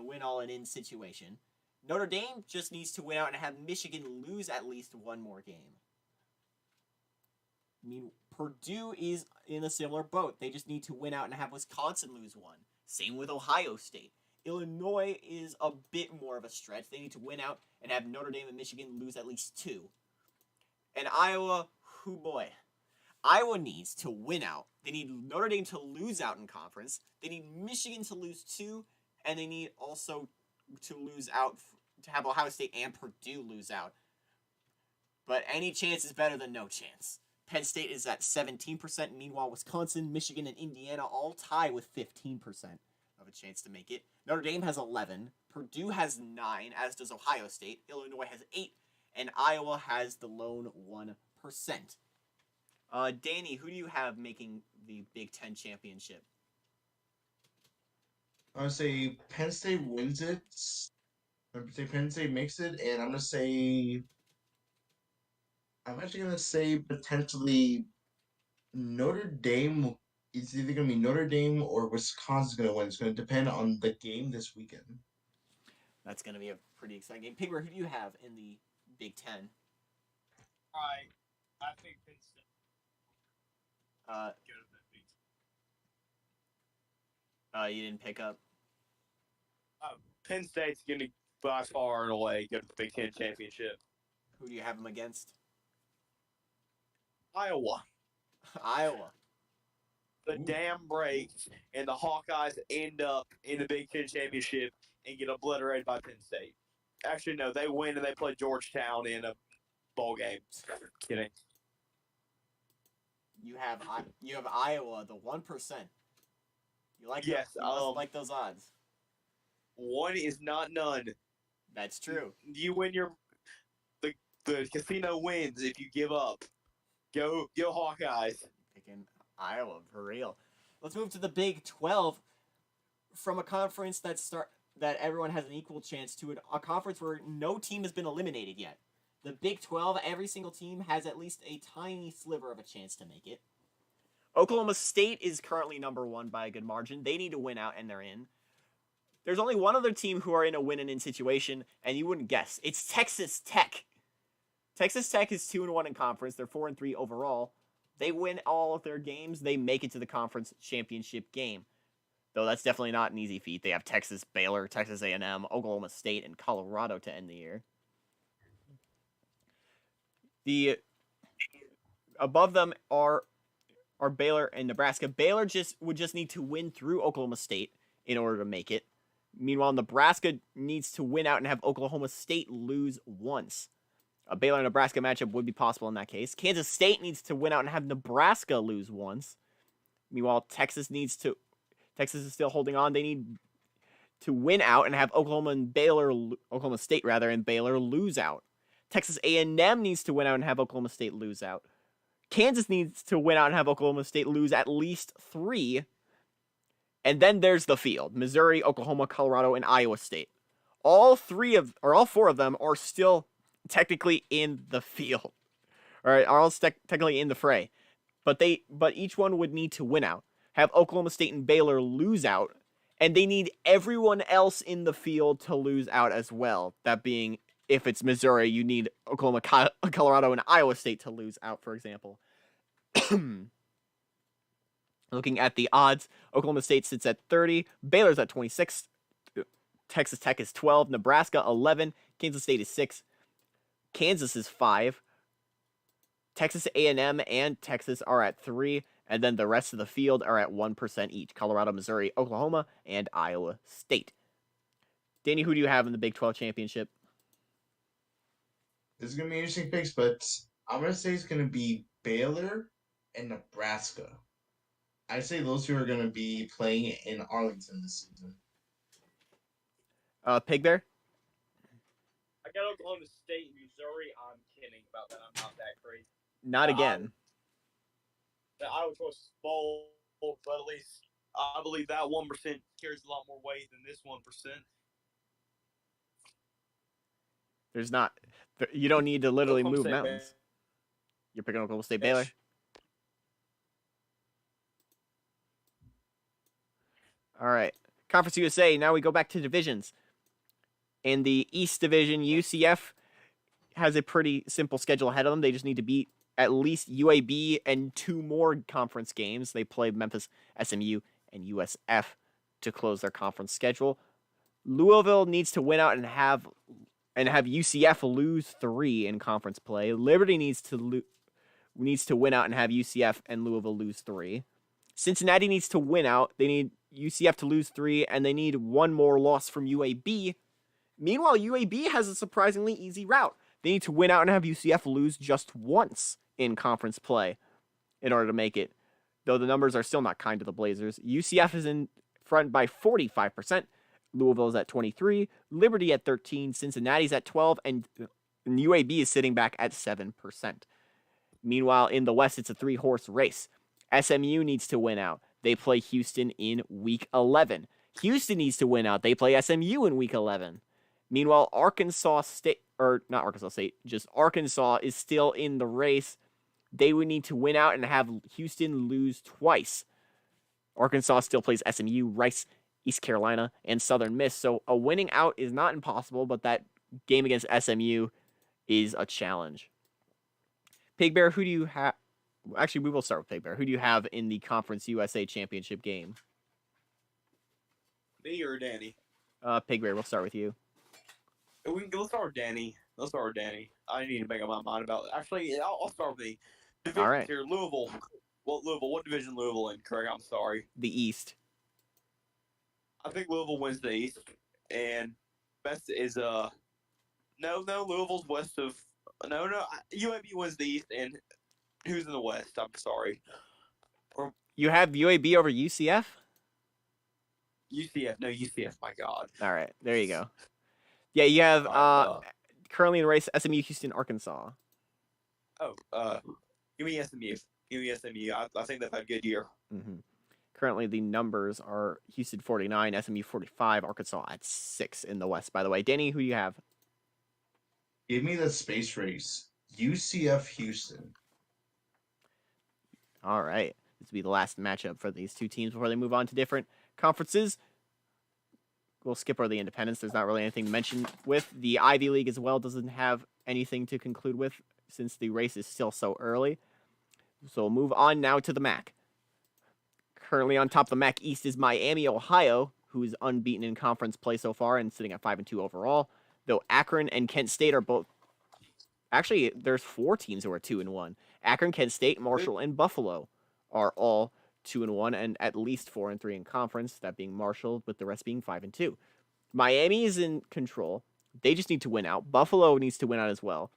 win-all-and-in situation. Notre Dame just needs to win out and have Michigan lose at least one more game. I mean, Purdue is in a similar boat. They just need to win out and have Wisconsin lose 1. Same with Ohio State. Illinois is a bit more of a stretch. They need to win out and have Notre Dame and Michigan lose at least 2. And Iowa, boy. Iowa needs to win out. They need Notre Dame to lose out in conference. They need Michigan to lose 2. And they need also to lose out, to have Ohio State and Purdue lose out. But any chance is better than no chance. Penn State is at 17%. Meanwhile, Wisconsin, Michigan, and Indiana all tie with 15% of a chance to make it. Notre Dame has 11. Purdue has 9, as does Ohio State. Illinois has 8. And Iowa has the lone 1%. Danny, who do you have making the Big Ten championship? I'm going to say Penn State wins it. I'm going to say Penn State makes it, and I'm actually going to say potentially Notre Dame. It's either going to be Notre Dame or Wisconsin's going to win. It's going to depend on the game this weekend. That's going to be a pretty exciting game. Pigger, who do you have in the Big Ten? All right. I think Penn State Uh, could have been beat. you didn't pick up. Penn State's going to by far and away go to the Big Ten championship. Who do you have them against? Iowa. Iowa. The dam breaks, and the Hawkeyes end up in the Big Ten championship and get obliterated by Penn State. Actually, no, they win and they play Georgetown in a bowl game. Kidding. You have Iowa, the 1%. You like Yes, you must like those odds. One is not none. That's true. You win the casino wins if you give up. Go Hawkeyes. Picking Iowa for real. Let's move to the Big 12. From a conference that everyone has an equal chance to, a conference where no team has been eliminated yet. The Big 12, every single team has at least a tiny sliver of a chance to make it. Oklahoma State is currently number 1 by a good margin. They need to win out, and they're in. There's only one other team who are in a win-and-in situation, and you wouldn't guess. It's Texas Tech. Texas Tech is 2-1 in conference. They're 4-3 overall. They win all of their games. They make it to the conference championship game. Though that's definitely not an easy feat. They have Texas, Baylor, Texas A&M, Oklahoma State, and Colorado to end the year. Above them are Baylor and Nebraska. Baylor would just need to win through Oklahoma State in order to make it. Meanwhile, Nebraska needs to win out and have Oklahoma State lose once. A Baylor-Nebraska matchup would be possible in that case. Kansas State needs to win out and have Nebraska lose once. Meanwhile, Texas is still holding on. They need to win out and have Oklahoma State and Baylor lose out. Texas A&M needs to win out and have Oklahoma State lose out. Kansas needs to win out and have Oklahoma State lose at least 3. And then there's the field. Missouri, Oklahoma, Colorado, and Iowa State. All 4 of them are still technically in the field. All right, are all technically in the fray. But each one would need to win out. Have Oklahoma State and Baylor lose out, and they need everyone else in the field to lose out as well. That being, if it's Missouri, you need Oklahoma, Colorado, and Iowa State to lose out, for example. Looking at the odds, Oklahoma State sits at 30, Baylor's at 26, Texas Tech is 12, Nebraska 11, Kansas State is 6, Kansas is 5, Texas A&M and Texas are at 3, and then the rest of the field are at 1% each. Colorado, Missouri, Oklahoma, and Iowa State. Danny, who do you have in the Big 12 championship? This is going to be interesting picks, but I'm going to say it's going to be Baylor and Nebraska. I say those two are going to be playing in Arlington this season. Pig Bear? I got Oklahoma State and Missouri. I'm kidding about that. I'm not that crazy. Not again. The Iowa choice is bold, but at least I believe that 1% carries a lot more weight than this 1%. There's not. You don't need to literally Oklahoma move State, mountains. You're picking Oklahoma State, Baylor? All right. Conference USA. Now we go back to divisions. In the East Division, UCF has a pretty simple schedule ahead of them. They just need to beat at least UAB and 2 more conference games. They play Memphis, SMU, and USF to close their conference schedule. Louisville needs to win out and have UCF lose 3 in conference play. Liberty needs to win out and have UCF and Louisville lose 3. Cincinnati needs to win out. They need UCF to lose 3, and they need 1 more loss from UAB. Meanwhile, UAB has a surprisingly easy route. They need to win out and have UCF lose just once in conference play in order to make it. Though the numbers are still not kind to the Blazers. UCF is in front by 45%. Louisville is at 23, Liberty at 13, Cincinnati's at 12, and UAB is sitting back at 7%. Meanwhile, in the West, it's a 3-horse race. SMU needs to win out. They play Houston in Week 11. Houston needs to win out. They play SMU in Week 11. Meanwhile, Arkansas is still in the race. They would need to win out and have Houston lose twice. Arkansas still plays SMU, Rice, East Carolina, and Southern Miss. So a winning out is not impossible, but that game against SMU is a challenge. Pig Bear, who do you have? Actually, we will start with Pig Bear. Who do you have in the Conference USA Championship game? Me or Danny? Pig Bear, we'll start with you. Let's start with Danny. I need to make up my mind about it. Actually, I'll start with the divisions All right. here. Louisville. What division Louisville in? Craig, I'm sorry. The East. I think Louisville wins the East, and best is no Louisville's west of UAB wins the East, and who's in the West? I'm sorry. Or You have UAB over UCF? UCF. No, UCF. My God. All right, there you go. Yeah, you have currently in the race SMU, Houston, Arkansas. Give me SMU. I think they've had a good year. Mm-hmm. Currently, the numbers are Houston 49, SMU 45, Arkansas at 6 in the West, by the way. Danny, who do you have? Give me the space race. UCF Houston. All right. This will be the last matchup for these two teams before they move on to different conferences. We'll skip over the independents. There's not really anything to mention with. The Ivy League as well doesn't have anything to conclude with since the race is still so early. So we'll move on now to the MAC. Currently on top of the MAC East is Miami, Ohio, who is unbeaten in conference play so far and sitting at 5-2 overall. Though Akron and Kent State are both... Actually, there's 4 teams who are 2-1. Akron, Kent State, Marshall, and Buffalo are all 2-1 and at least 4-3 in conference, that being Marshall, with the rest being 5-2. Miami is in control. They just need to win out. Buffalo needs to win out as well.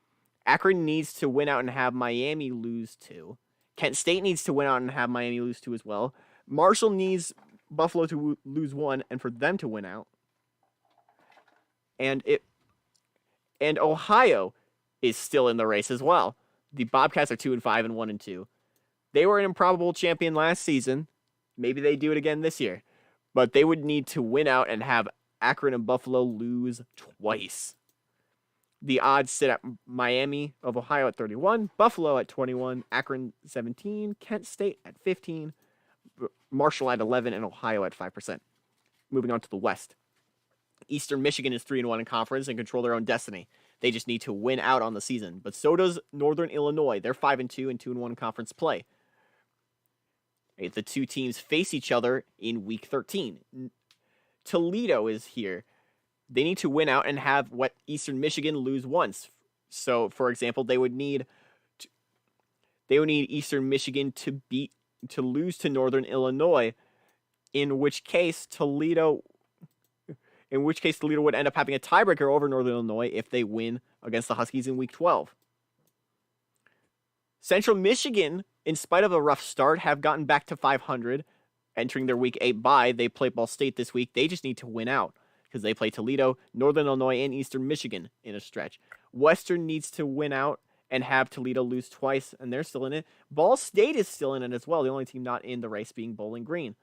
Akron needs to win out and have Miami lose 2. Kent State needs to win out and have Miami lose 2 as well. Marshall needs Buffalo to lose 1 and for them to win out. And Ohio is still in the race as well. The Bobcats are 2-5 and 1-2. They were an improbable champion last season. Maybe they do it again this year. But they would need to win out and have Akron and Buffalo lose twice. The odds sit at Miami of Ohio at 31, Buffalo at 21, Akron 17, Kent State at 15, Marshall at 11, and Ohio at 5%. Moving on to the West. Eastern Michigan is 3-1 in conference and control their own destiny. They just need to win out on the season. But so does Northern Illinois. They're 5-2 and 2-1 in conference play. The two teams face each other in Week 13. Toledo is here. They need to win out and have what Eastern Michigan lose once. So, for example, they would need Eastern Michigan to lose to Northern Illinois, in which case Toledo would end up having a tiebreaker over Northern Illinois if they win against the Huskies in Week 12. Central Michigan, in spite of a rough start, have gotten back to 500, entering their Week 8 bye. They play Ball State this week. They just need to win out because they play Toledo, Northern Illinois, and Eastern Michigan in a stretch. Western needs to win out and have Toledo lose twice, and they're still in it. Ball State is still in it as well, the only team not in the race being Bowling Green.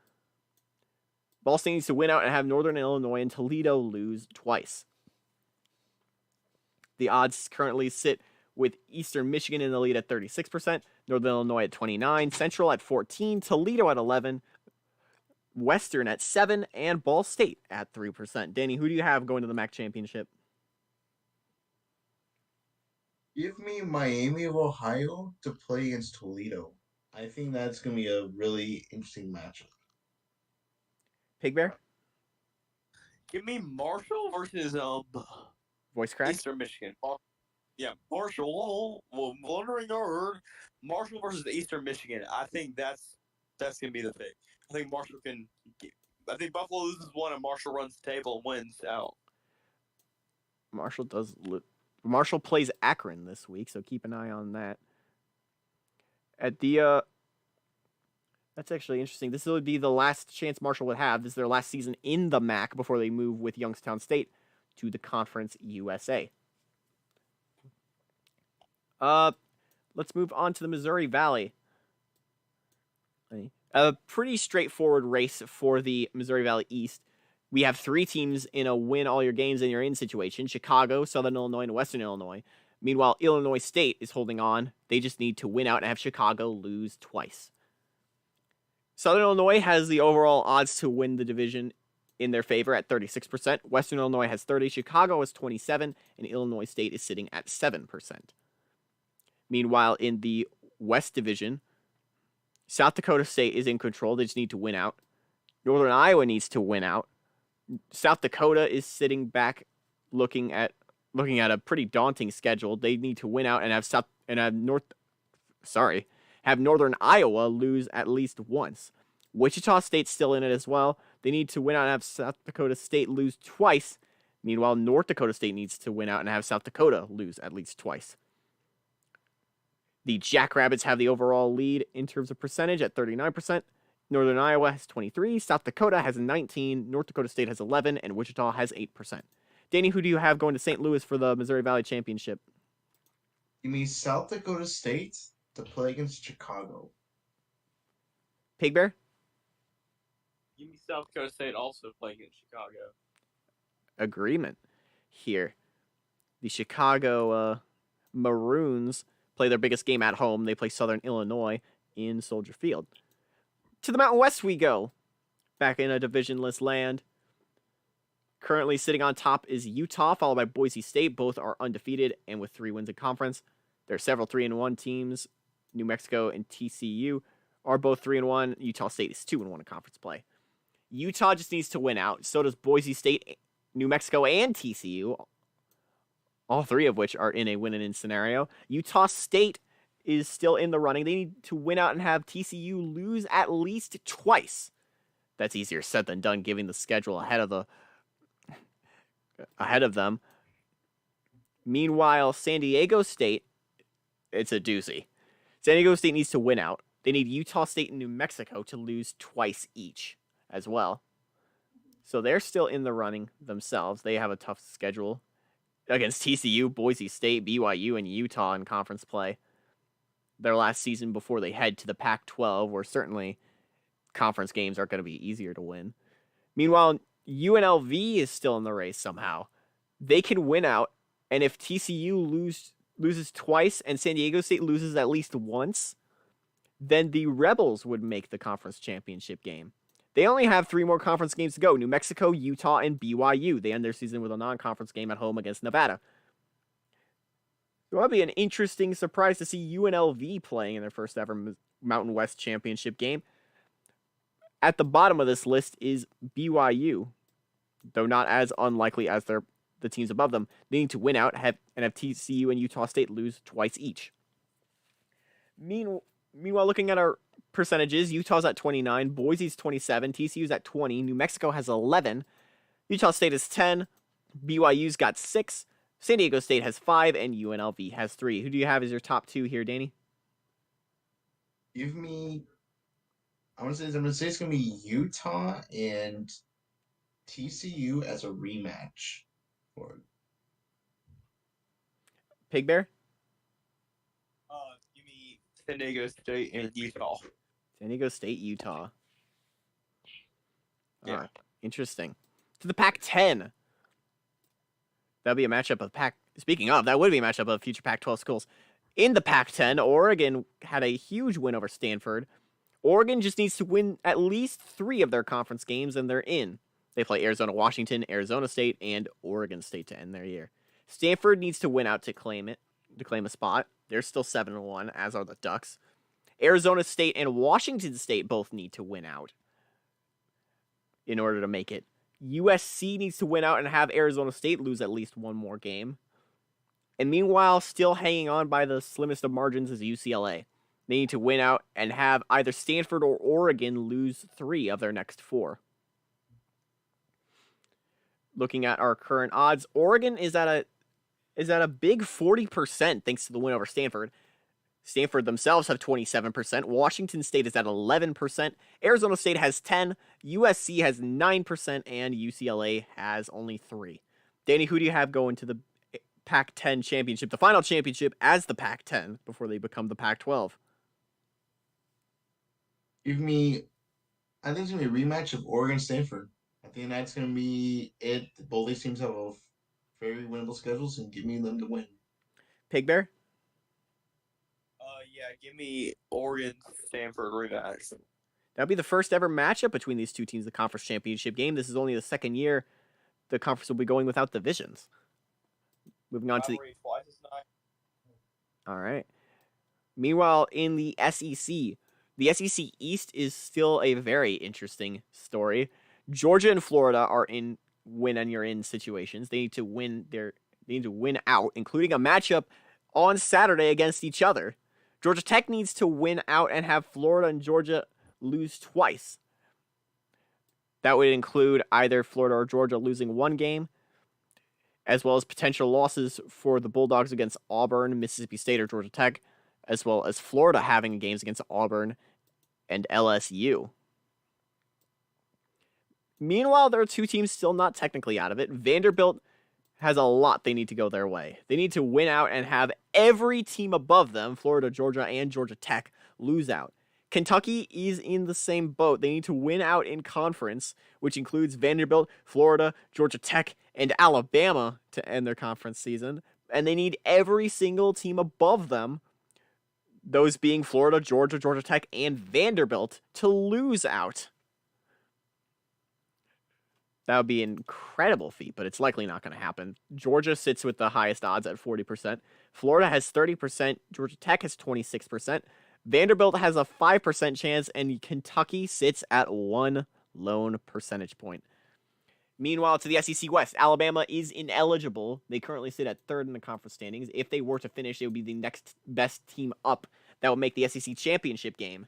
Ball State needs to win out and have Northern Illinois and Toledo lose twice. The odds currently sit with Eastern Michigan in the lead at 36%, Northern Illinois at 29%, Central at 14%, Toledo at 11%, Western at 7%, and Ball State at 3%. Danny, who do you have going to the MAC championship? Give me Miami of Ohio to play against Toledo. I think that's going to be a really interesting matchup. Pig Bear? Give me Marshall versus Voice crack? Eastern Michigan. Yeah, Marshall. Wandering Nerd. Marshall versus Eastern Michigan. I think that's gonna be the pick. I think Marshall can. I think Buffalo loses 1 and Marshall runs the table and wins out. Marshall plays Akron this week, so keep an eye on that. At the That's actually interesting. This would be the last chance Marshall would have. This is their last season in the MAC before they move with Youngstown State to the Conference USA. Let's move on to the Missouri Valley. A pretty straightforward race for the Missouri Valley East. We have 3 teams in a win all your games and you're in situation: Chicago, Southern Illinois, and Western Illinois. Meanwhile, Illinois State is holding on. They just need to win out and have Chicago lose twice. Southern Illinois has the overall odds to win the division in their favor at 36%. Western Illinois has 30%, Chicago is 27%, and Illinois State is sitting at 7%. Meanwhile, in the West Division, South Dakota State is in control. They just need to win out. Northern Iowa needs to win out. South Dakota is sitting back, looking at a pretty daunting schedule. They need to win out and have Northern Iowa lose at least once. Wichita State's still in it as well. They need to win out and have South Dakota State lose twice. Meanwhile, North Dakota State needs to win out and have South Dakota lose at least twice. The Jackrabbits have the overall lead in terms of percentage at 39%. Northern Iowa has 23%, South Dakota has 19%, North Dakota State has 11%, and Wichita has 8%. Danny, who do you have going to St. Louis for the Missouri Valley Championship? Give me South Dakota State to play against Chicago. Pig Bear? Give me South Dakota State also playing in Chicago. Agreement here. The Chicago Maroons play their biggest game at home. They play Southern Illinois in Soldier Field. To the Mountain West we go. Back in a divisionless land. Currently sitting on top is Utah, followed by Boise State. Both are undefeated and with 3 wins in conference. There are several 3-1 teams. New Mexico and TCU are both 3-1. Utah State is 2-1 in conference play. Utah just needs to win out. So does Boise State, New Mexico, and TCU. All 3 of which are in a win-and-in scenario. Utah State is still in the running. They need to win out and have TCU lose at least twice. That's easier said than done, given the schedule ahead of them. Meanwhile, San Diego State, it's a doozy. San Diego State needs to win out. They need Utah State and New Mexico to lose twice each as well. So they're still in the running themselves. They have a tough schedule against TCU, Boise State, BYU, and Utah in conference play. Their last season before they head to the Pac-12, where certainly conference games are going to be easier to win. Meanwhile, UNLV is still in the race somehow. They can win out, and if TCU loses twice and San Diego State loses at least once, then the Rebels would make the conference championship game. They only have 3 more conference games to go. New Mexico, Utah, and BYU. They end their season with a non-conference game at home against Nevada. It would be an interesting surprise to see UNLV playing in their first ever Mountain West Championship game. At the bottom of this list is BYU, though not as unlikely as the teams above them. They need to win out and have TCU and Utah State lose twice each. Meanwhile, looking at our percentages, Utah's at 29, Boise's 27, TCU's at 20, New Mexico has 11, Utah State has 10, BYU's got 6, San Diego State has 5, and UNLV has 3. Who do you have as your top 2 here, Danny? Give me, I'm gonna say it's gonna be Utah and TCU as a rematch for Pig Bear? Give me San Diego State and Utah. San Diego State, Utah. Yeah. Interesting. To the Pac-10. That'd be a matchup of that would be a matchup of future Pac-12 schools. In the Pac-10, Oregon had a huge win over Stanford. Oregon just needs to win at least 3 of their conference games, and they're in. They play Arizona, Washington, Arizona State, and Oregon State to end their year. Stanford needs to win out to claim a spot. They're still 7-1, as are the Ducks. Arizona State and Washington State both need to win out in order to make it. USC needs to win out and have Arizona State lose at least 1 more game. And meanwhile, still hanging on by the slimmest of margins is UCLA. They need to win out and have either Stanford or Oregon lose 3 of their next 4. Looking at our current odds, Oregon is at a big 40% thanks to the win over Stanford. Stanford themselves have 27%. Washington State is at 11%. Arizona State has 10%. USC has 9%. And UCLA has only 3%. Danny, who do you have going to the Pac-10 championship, the final championship as the Pac-10 before they become the Pac-12? I think it's gonna be a rematch of Oregon Stanford. I think that's gonna be it. Both these teams have a very winnable schedules, and give me them to win. Pig Bear? Yeah, give me Oregon Stanford rematch. That'll be the first ever matchup between these 2 teams, the conference championship game. This is only the second year the conference will be going without divisions. Moving on to the... Twice as nice. All right. Meanwhile, in the SEC East is still a very interesting story. Georgia and Florida are in win and you're in situations. They need to win out, including a matchup on Saturday against each other. Georgia Tech needs to win out and have Florida and Georgia lose twice. That would include either Florida or Georgia losing one game, as well as potential losses for the Bulldogs against Auburn, Mississippi State, or Georgia Tech, as well as Florida having games against Auburn and LSU. Meanwhile, there are two teams still not technically out of it. Vanderbilt has a lot they need to go their way. They need to win out and have every team above them, Florida, Georgia, and Georgia Tech, lose out. Kentucky is in the same boat. They need to win out in conference, which includes Vanderbilt, Florida, Georgia Tech, and Alabama to end their conference season. And they need every single team above them, those being Florida, Georgia, Georgia Tech, and Vanderbilt, to lose out. That would be an incredible feat, but it's likely not going to happen. Georgia sits with the highest odds at 40%. Florida has 30%. Georgia Tech has 26%. Vanderbilt has a 5% chance, and Kentucky sits at 1 lone percentage point. Meanwhile, to the SEC West, Alabama is ineligible. They currently sit at 3rd in the conference standings. If they were to finish, it would be the next best team up that would make the SEC championship game.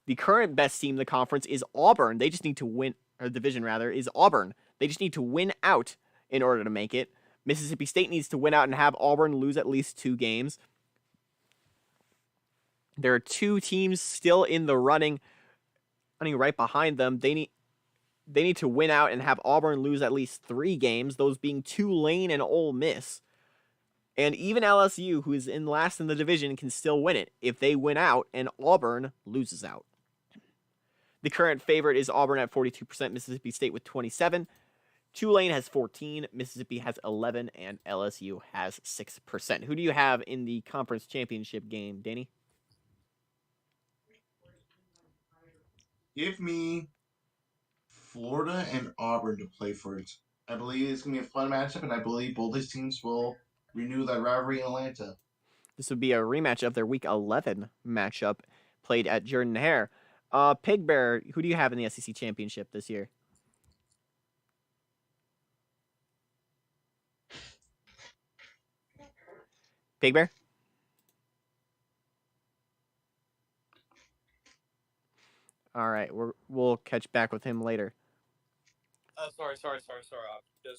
The current best team in the conference is Auburn. They just need to win, or division rather, is Auburn. They just need to win out in order to make it. Mississippi State needs to win out and have Auburn lose at least 2 games. There are 2 teams still in the running right behind them. They need to win out and have Auburn lose at least 3 games, those being Tulane and Ole Miss. And even LSU, who is in last in the division, can still win it if they win out and Auburn loses out. The current favorite is Auburn at 42%, Mississippi State with 27%. Tulane has 14%, Mississippi has 11%, and LSU has 6%. Who do you have in the conference championship game, Danny? Give me Florida and Auburn to play for it. I believe it's going to be a fun matchup, and I believe both these teams will renew that rivalry in Atlanta. This would be a rematch of their Week 11 matchup played at Jordan-Hare. Pig Bear, who do you have in the SEC championship this year? Pig Bear? All right, we'll catch back with him later. Sorry. Dozed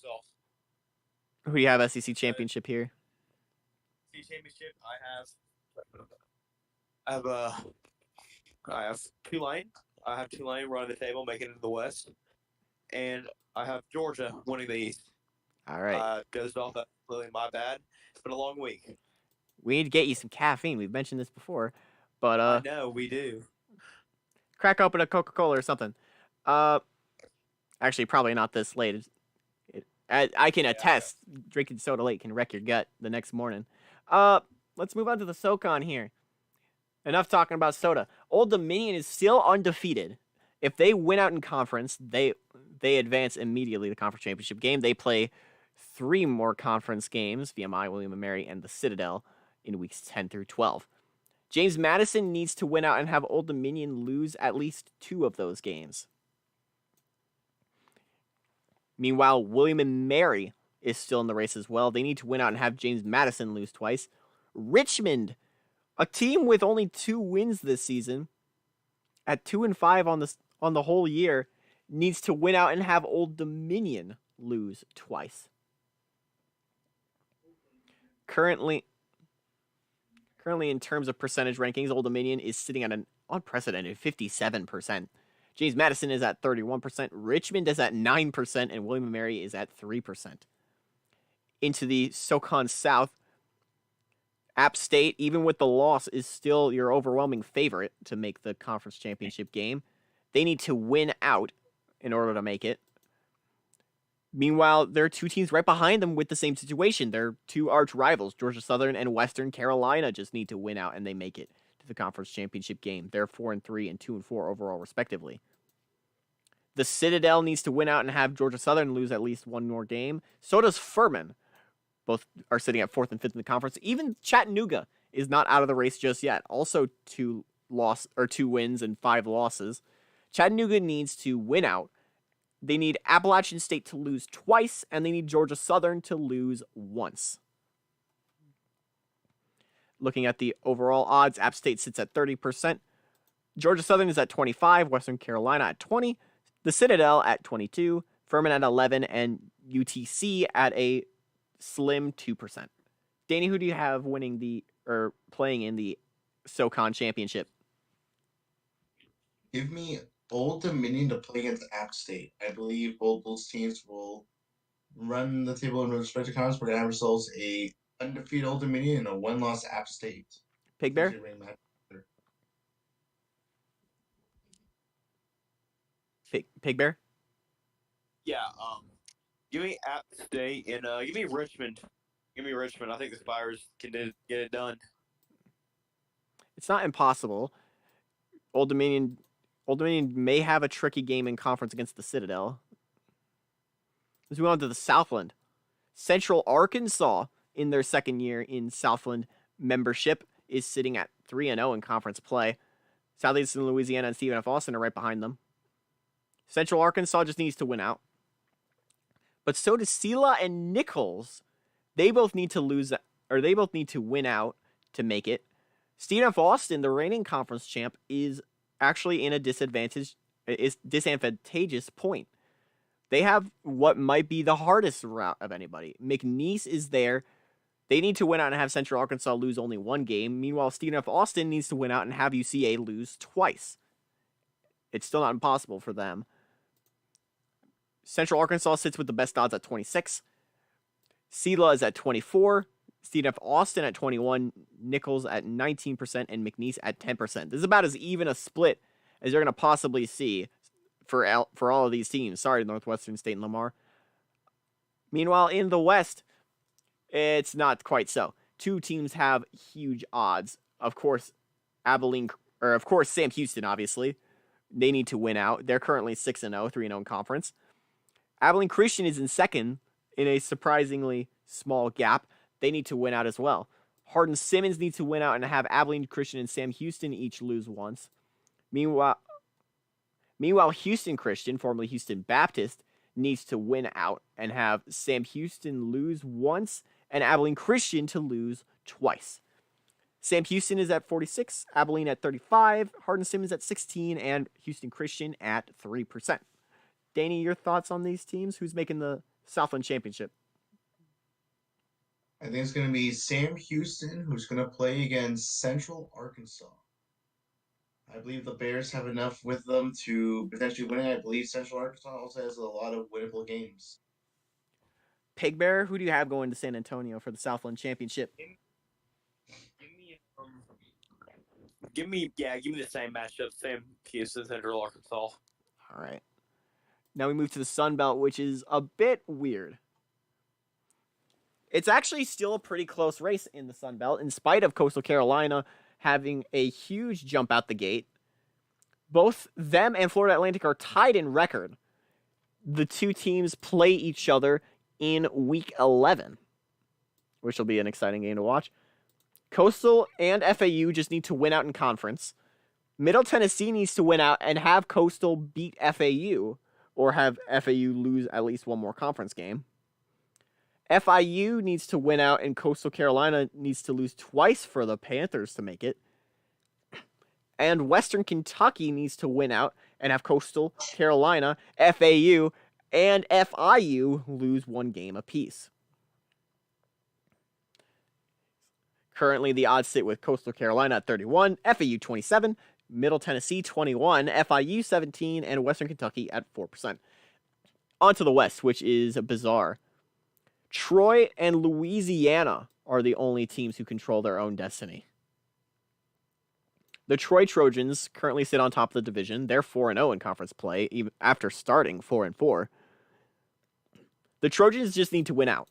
off. Who do you have SEC championship here? SEC championship. I have Tulane. I have Tulane running the table, making it into the West, and I have Georgia winning the East. All right. Dozed off. That's really my bad. It's been a long week. We need to get you some caffeine. We've mentioned this before, but I know we do. Crack open a Coca-Cola or something. Actually, probably not this late. I can attest, drinking soda late can wreck your gut the next morning. Let's move on to the SoCon here. Enough talking about soda. Old Dominion is still undefeated. If they win out in conference, they advance immediately to the conference championship game. They play 3 more conference games, VMI, William & Mary, and the Citadel in weeks 10 through 12. James Madison needs to win out and have Old Dominion lose at least 2 of those games. Meanwhile, William & Mary is still in the race as well. They need to win out and have James Madison lose twice. Richmond, a team with only 2 wins this season, at 2-5 on the whole year, needs to win out and have Old Dominion lose twice. Currently in terms of percentage rankings, Old Dominion is sitting at an unprecedented 57%. James Madison is at 31%, Richmond is at 9%, and William & Mary is at 3%. Into the SoCon South, App State, even with the loss, is still your overwhelming favorite to make the conference championship game. They need to win out in order to make it. Meanwhile, there are 2 teams right behind them with the same situation. They're 2 arch rivals. Georgia Southern and Western Carolina just need to win out and they make it to the conference championship game. They're 4-3 and 2-4 overall, respectively. The Citadel needs to win out and have Georgia Southern lose at least 1 more game. So does Furman. Both are sitting at 4th and 5th in the conference. Even Chattanooga is not out of the race just yet. Also 2 wins and 5 losses. Chattanooga needs to win out. They need Appalachian State to lose twice, and they need Georgia Southern to lose once. Looking at the overall odds, App State sits at 30%. Georgia Southern is at 25%, Western Carolina at 20%, the Citadel at 22%, Furman at 11%, and UTC at a slim 2%. Danny, who do you have playing in the SoCon Championship? Give me Old Dominion to play against App State. I believe both those teams will run the table in respective conference. We're going to have ourselves a undefeated Old Dominion and a 1-loss App State. Pig Bear? Pig Bear? Yeah. Give me App State and give me Richmond. Give me Richmond. I think the Spires can get it done. It's not impossible. Old Dominion may have a tricky game in conference against the Citadel. Let's move on to the Southland. Central Arkansas, in their second year in Southland membership, is sitting at 3-0 in conference play. Southeastern Louisiana and Stephen F. Austin are right behind them. Central Arkansas just needs to win out. But so does Sela and Nichols. They both need to win out to make it. Stephen F. Austin, the reigning conference champ, is actually in a disadvantageous point. They have what might be the hardest route of anybody. McNeese is there. They need to win out and have Central Arkansas lose only one game. Meanwhile, Stephen F. Austin needs to win out and have UCA lose twice. It's still not impossible for them. Central Arkansas sits with the best odds at 26. Sela is at 24. Stephen F. Austin at 21. Nichols at 19%. And McNeese at 10%. This is about as even a split as you're going to possibly see for all of these teams. Sorry, Northwestern State and Lamar. Meanwhile, in the West, it's not quite so. Two teams have huge odds. Of course, Sam Houston, obviously. They need to win out. They're currently 6-0, 3-0 in conference. Abilene Christian is in second in a surprisingly small gap. They need to win out as well. Hardin Simmons needs to win out and have Abilene Christian and Sam Houston each lose once. Meanwhile, Houston Christian, formerly Houston Baptist, needs to win out and have Sam Houston lose once and Abilene Christian to lose twice. Sam Houston is at 46, Abilene at 35, Hardin Simmons at 16, and Houston Christian at 3%. Danny, your thoughts on these teams? Who's making the Southland Championship? I think it's going to be Sam Houston, who's going to play against Central Arkansas. I believe the Bears have enough with them to potentially win it. I believe Central Arkansas also has a lot of winnable games. Pig Bear, who do you have going to San Antonio for the Southland Championship? Give me the same matchup, Sam Houston, Central Arkansas. All right. Now we move to the Sun Belt, which is a bit weird. It's actually still a pretty close race in the Sun Belt, in spite of Coastal Carolina having a huge jump out the gate. Both them and Florida Atlantic are tied in record. The two teams play each other in Week 11, which will be an exciting game to watch. Coastal and FAU just need to win out in conference. Middle Tennessee needs to win out and have Coastal beat FAU, or have FAU lose at least one more conference game. FIU needs to win out, and Coastal Carolina needs to lose twice for the Panthers to make it. And Western Kentucky needs to win out and have Coastal Carolina, FAU, and FIU lose one game apiece. Currently, the odds sit with Coastal Carolina at 31, FAU 27, Middle Tennessee 21, FIU 17, and Western Kentucky at 4%. On to the West, which is bizarre. Troy and Louisiana are the only teams who control their own destiny. The Troy Trojans currently sit on top of the division. They're 4-0 in conference play, even after starting 4-4. The Trojans just need to win out.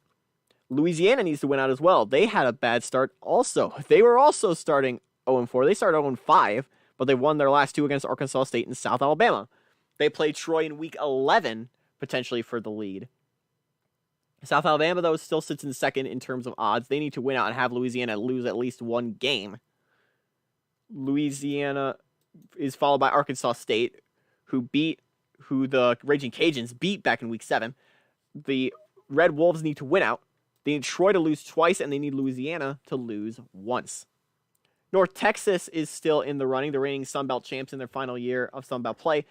Louisiana needs to win out as well. They had a bad start also. They were also starting 0-4. They started 0-5, but they won their last two against Arkansas State and South Alabama. They play Troy in Week 11, potentially for the lead. South Alabama, though, still sits in second in terms of odds. They need to win out and have Louisiana lose at least one game. Louisiana is followed by Arkansas State, who the Raging Cajuns beat back in week 7. The Red Wolves need to win out. They need Troy to lose twice, and they need Louisiana to lose once. North Texas is still in the running. The reigning Sun Belt champs in their final year of Sun Belt play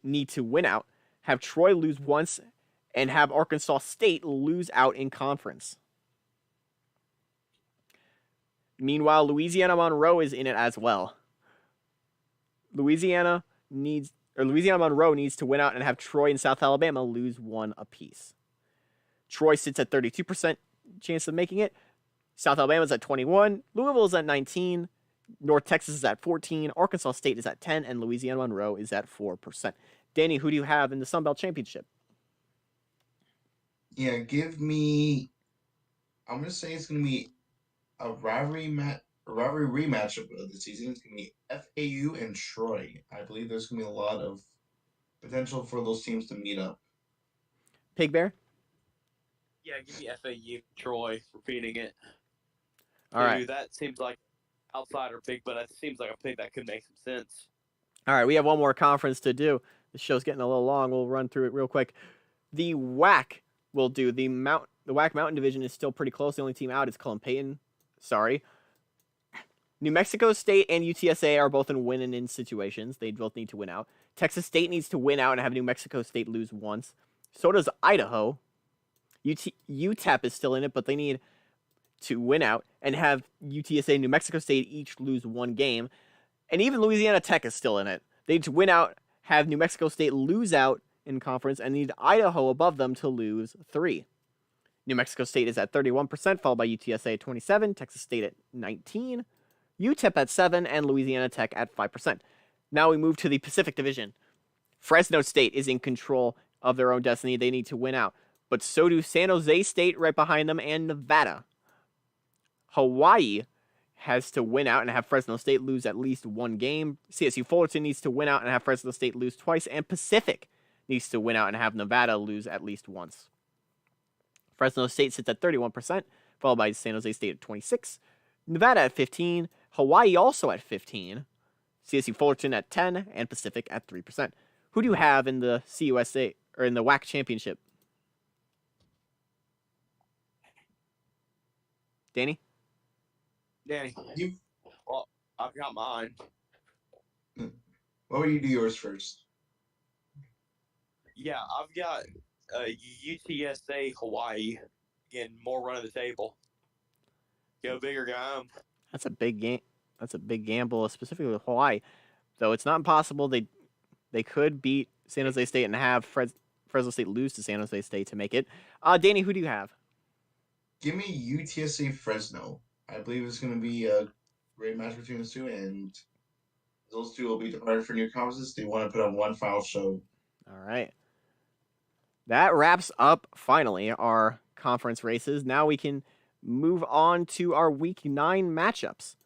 need to win out, have Troy lose once, and have Arkansas State lose out in conference. Meanwhile, Louisiana Monroe is in it as well. Louisiana Monroe needs to win out and have Troy and South Alabama lose one apiece. Troy sits at 32% chance of making it. South Alabama's at 21. Louisville's at 19. North Texas is at 14. Arkansas State is at 10. And Louisiana Monroe is at 4%. Danny, who do you have in the Sun Belt Championship? Yeah, give me. I'm gonna say it's gonna be a rivalry rematch of the season. It's gonna be FAU and Troy. I believe there's gonna be a lot of potential for those teams to meet up. Pig Bear? Yeah, give me FAU, Troy, repeating it. All right. That seems like outsider pick, but it seems like a pick that could make some sense. All right, we have one more conference to do. The show's getting a little long. We'll run through it real quick. The WAC will do. The WAC Mountain Division is still pretty close. The only team out is Cullen-Payton. Sorry. New Mexico State and UTSA are both in win-and-in situations. They both need to win out. Texas State needs to win out and have New Mexico State lose once. So does Idaho. UTEP is still in it, but they need to win out and have UTSA and New Mexico State each lose one game. And even Louisiana Tech is still in it. They need to win out, have New Mexico State lose out in conference, and need Idaho above them to lose 3. New Mexico State is at 31%, followed by UTSA at 27%, Texas State at 19%, UTEP at 7%, and Louisiana Tech at 5%. Now we move to the Pacific Division. Fresno State is in control of their own destiny. They need to win out. But so do San Jose State right behind them and Nevada. Hawaii has to win out and have Fresno State lose at least one game. CSU Fullerton needs to win out and have Fresno State lose twice. And Pacific needs to win out and have Nevada lose at least once. Fresno State sits at 31%, followed by San Jose State at 26%, Nevada at 15%, Hawaii also at 15%, CSU Fullerton at 10%, and Pacific at 3%. Who do you have in the CUSA or in the WAC championship? Danny? Danny, well, I've got mine. What would you do yours first? Yeah, I've got UTSA Hawaii getting more run of the table. Go bigger, guy. That's a big game. That's a big gamble, specifically with Hawaii. Though it's not impossible. They could beat San Jose State and have Fresno State lose to San Jose State to make it. Danny, who do you have? Give me UTSA Fresno. I believe it's going to be a great match between those two, and those two will be departed for new conferences. They want to put on one final show. All right. That wraps up, finally, our conference races. Now we can move on to our Week 9 matchups.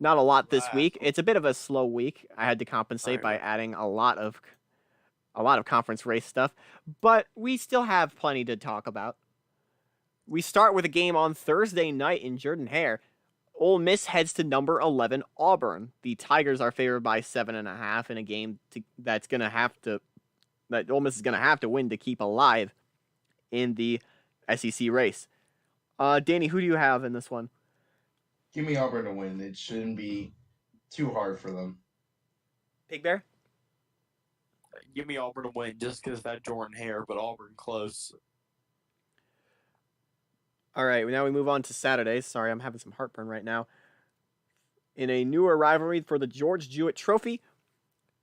Not a lot this week. It's a bit of a slow week. I had to compensate by adding a lot of conference race stuff, but we still have plenty to talk about. We start with a game on Thursday night in Jordan-Hare. Ole Miss heads to number 11 Auburn. The Tigers are favored by 7.5 in a game that Ole Miss is going to have to win to keep alive in the SEC race. Danny, who do you have in this one? Give me Auburn to win. It shouldn't be too hard for them. Pig Bear? Give me Auburn to win just because that Jordan-Hare, but Auburn close. All right, now we move on to Saturday. Sorry, I'm having some heartburn right now. In a newer rivalry for the George Jewett Trophy,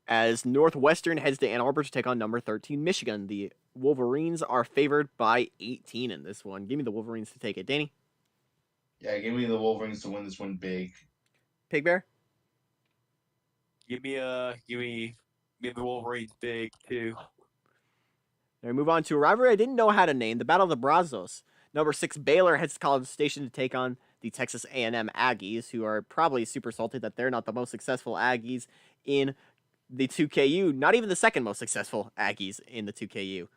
as Northwestern heads to Ann Arbor to take on number 13 Michigan. The Wolverines are favored by 18 in this one. Give me the Wolverines to take it. Danny? Yeah, give me the Wolverines to win this one big. Pig Bear? Give me the Wolverines big too. Now we move on to a rivalry I didn't know how to name, the Battle of the Brazos. Number 6 Baylor heads to College Station to take on the Texas A&M Aggies, who are probably super salty that they're not the most successful Aggies in the 2KU, not even the second most successful Aggies in the 2KU.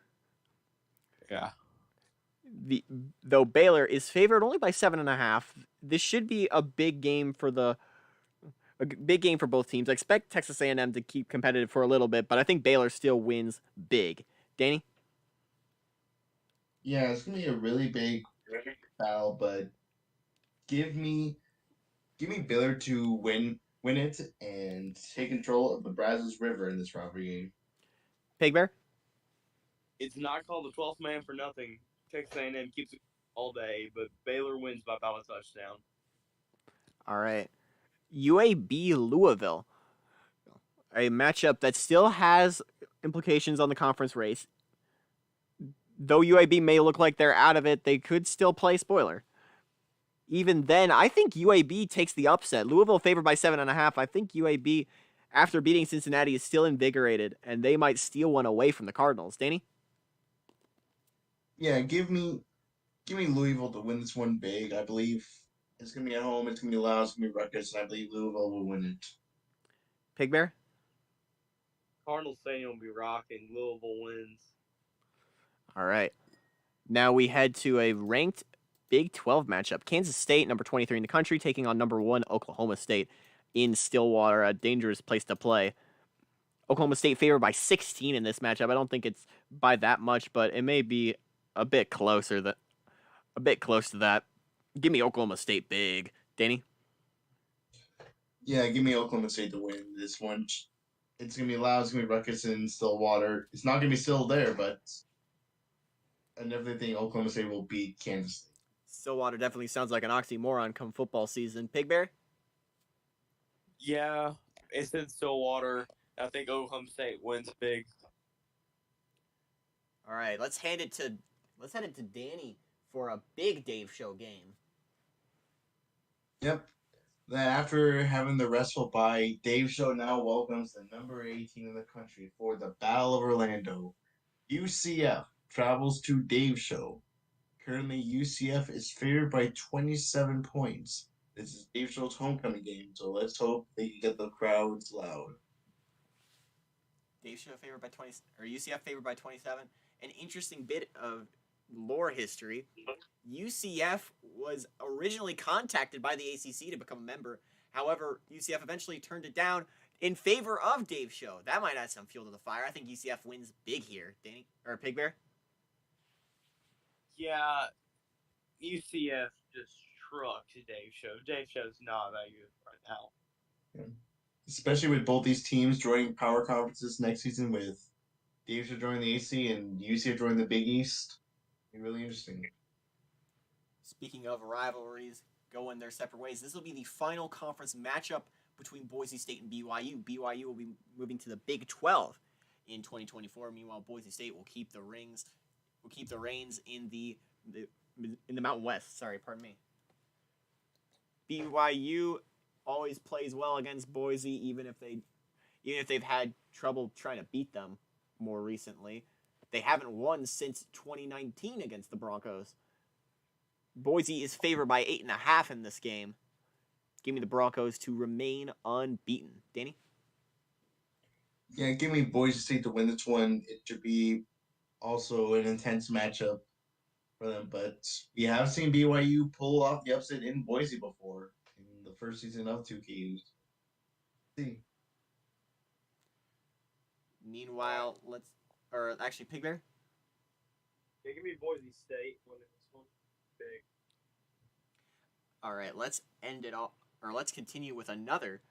Yeah. Though Baylor is favored only by 7.5, this should be a big game for both teams. I expect Texas A&M to keep competitive for a little bit, but I think Baylor still wins big. Danny? Yeah, it's gonna be a really big battle, but give me Baylor to win it and take control of the Brazos River in this rivalry game. Pig Bear? It's not called the 12th man for nothing. Texas A&M keeps it all day, but Baylor wins by about a touchdown. All right. UAB Louisville. A matchup that still has implications on the conference race. Though UAB may look like they're out of it, they could still play spoiler. Even then, I think UAB takes the upset. Louisville favored by 7.5. I think UAB, after beating Cincinnati, is still invigorated, and they might steal one away from the Cardinals. Danny? Yeah, give me Louisville to win this one big. I believe it's gonna be at home. It's gonna be loud. It's gonna be Rutgers, and I believe Louisville will win it. Pig Bear? Cardinals Stadium will be rocking. Louisville wins. All right. Now we head to a ranked Big 12 matchup. Kansas State, number 23 in the country, taking on number 1 Oklahoma State in Stillwater, a dangerous place to play. Oklahoma State favored by 16 in this matchup. I don't think it's by that much, but it may be a bit close to that. Give me Oklahoma State big. Danny? Yeah, give me Oklahoma State to win this one. It's gonna be loud. It's gonna be Rutgers and Stillwater. It's not gonna be still there, but I definitely think Oklahoma State will beat Kansas State. Stillwater definitely sounds like an oxymoron come football season. Pig Bear? Yeah, it's in Stillwater. I think Oklahoma State wins big. All right, let's hand it to Danny for a big Dave Show game. Yep. Then after having the restful bye, Dave Show now welcomes the number 18 in the country for the Battle of Orlando. UCF travels to Dave Show. Currently, UCF is favored by 27 points. This is Dave Show's homecoming game, so let's hope they can get the crowds loud. Dave Show favored by 20, or UCF favored by 27. An interesting bit of lore history. UCF was originally contacted by the ACC to become a member. However, UCF eventually turned it down in favor of Dave Show. That might add some fuel to the fire. I think UCF wins big here. Danny or Pig Bear? Yeah, UCF just trucked Dave Show. Dave Show's not that good right now. Yeah. Especially with both these teams joining power conferences next season, with Dave Show joining the AC and UCF joining the Big East. It'll be really interesting. Speaking of rivalries going their separate ways, this will be the final conference matchup between Boise State and BYU. BYU will be moving to the Big 12 in 2024. Meanwhile, Boise State will keep the reins in the Mountain West. Sorry, pardon me. BYU always plays well against Boise, even if they've had trouble trying to beat them more recently. They haven't won since 2019 against the Broncos. Boise is favored by 8.5 in this game. Give me the Broncos to remain unbeaten. Danny? Yeah, give me Boise State to win this one. It should be also an intense matchup for them, but we have seen BYU pull off the upset in Boise before in the first season of 2K. See. Meanwhile, Pig Bear? Yeah, give me Boise State winning this one big. All right, let's continue with another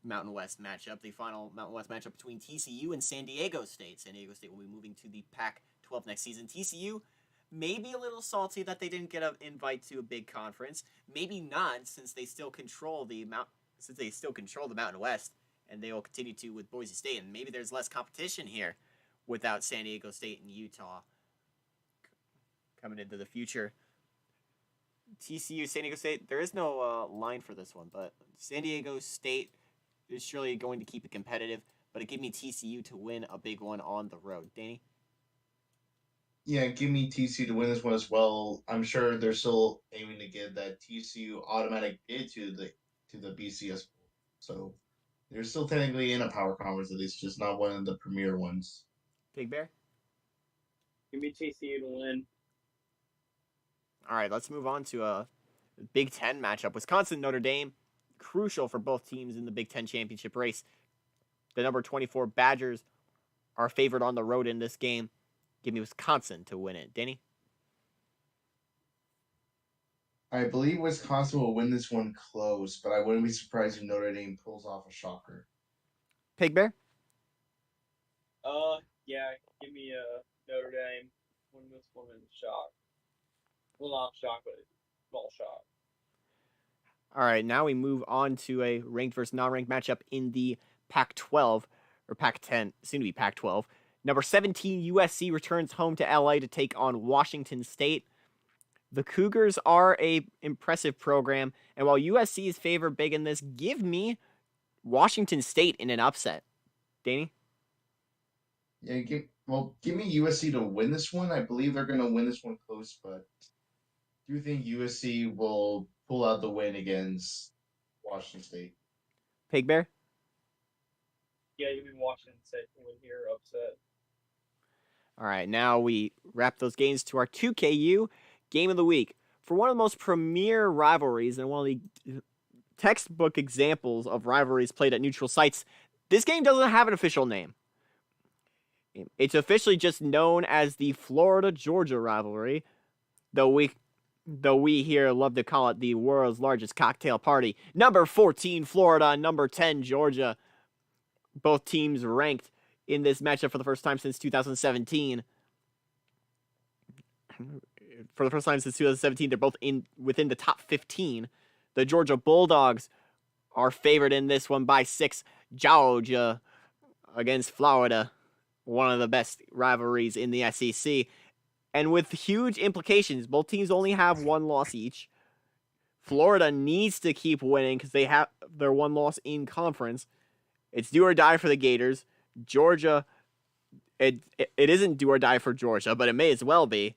Mountain West matchup, the final Mountain West matchup between TCU and San Diego State. San Diego State will be moving to the Pac-12 next season. TCU may be a little salty that they didn't get an invite to a big conference. Maybe not, since they still control the Mountain West, and they will continue to with Boise State. And maybe there's less competition here without San Diego State and Utah coming into the future. TCU, San Diego State, there is no line for this one, but San Diego State is surely going to keep it competitive, but it gave me TCU to win a big one on the road. Danny? Yeah, give me TCU to win this one as well. I'm sure they're still aiming to get that TCU automatic bid to the BCS, so they're still technically in a power conference, at least just not one of the premier ones. Pig Bear? Give me TCU to win. All right, let's move on to a Big Ten matchup. Wisconsin Notre Dame, crucial for both teams in the Big Ten championship race. The number 24 Badgers are favored on the road in this game. Give me Wisconsin to win it. Danny? I believe Wisconsin will win this one close, but I wouldn't be surprised if Notre Dame pulls off a shocker. Pig Bear? Yeah, give me Notre Dame win this one in shock. Well, not shock, but small shock. All right, now we move on to a ranked versus non-ranked matchup in the Pac-12, or Pac-10, soon to be Pac-12. Number 17 USC returns home to LA to take on Washington State. The Cougars are a impressive program, and while USC is favored big in this, give me Washington State in an upset. Danny? Yeah, give me USC to win this one. I believe they're going to win this one close, but do you think USC will pull out the win against Washington State? Pig Bear? Yeah, give me Washington State to win here, upset. All right, now we wrap those games to our 2KU Game of the Week. For one of the most premier rivalries and one of the textbook examples of rivalries played at neutral sites, this game doesn't have an official name. It's officially just known as the Florida-Georgia rivalry, though we here love to call it the world's largest cocktail party. Number 14, Florida, number 10, Georgia. Both teams ranked in this matchup for the first time since 2017. For the first time since 2017, they're both within the top 15. The Georgia Bulldogs are favored in this one by 6. Georgia against Florida, one of the best rivalries in the SEC. And with huge implications, both teams only have one loss each. Florida needs to keep winning because they have their one loss in conference. It's do or die for the Gators. Georgia, it isn't do or die for Georgia, but it may as well be.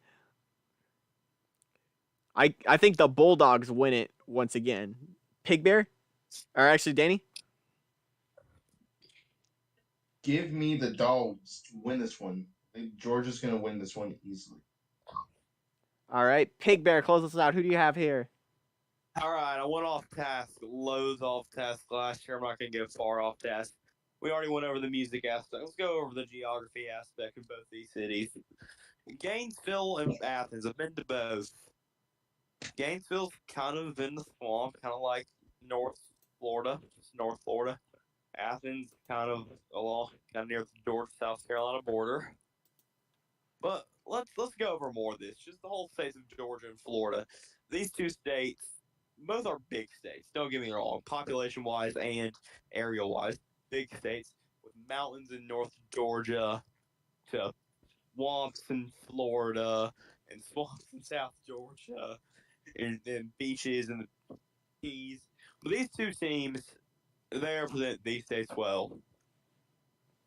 I think the Bulldogs win it once again. Pig Bear? Or actually, Danny? Give me the Dogs to win this one. I think Georgia's going to win this one easily. All right. Pig Bear, close us out. Who do you have here? All right, I went off task, loads off task last year. I'm not going to go far off task. We already went over the music aspect. Let's go over the geography aspect of both these cities. Gainesville and Athens. I've been to both. Gainesville's kind of in the swamp, kind of like North Florida, just North Florida. Athens, kind of near the Georgia-South Carolina border. But let's go over more of this. Just the whole states of Georgia and Florida. These two states, both are big states. Don't get me wrong, population-wise and area-wise, big states with mountains in North Georgia to swamps in Florida and swamps in South Georgia and beaches and the Keys. But these two teams, they represent these states well.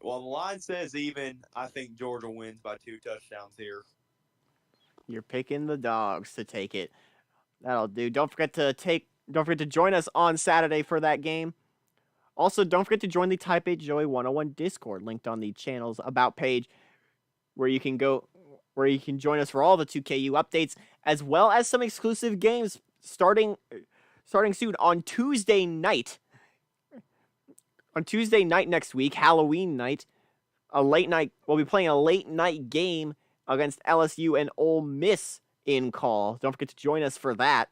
While the line says even, I think Georgia wins by 2 touchdowns here. You're picking the Dogs to take it. That'll do. Don't forget to join us on Saturday for that game. Also, don't forget to join the Type 8 Joey 101 Discord linked on the channel's about page, where you can join us for all the 2KU updates, as well as some exclusive games starting soon on Tuesday night. On Tuesday night next week, Halloween night, we'll be playing a late night game against LSU and Ole Miss in call. Don't forget to join us for that.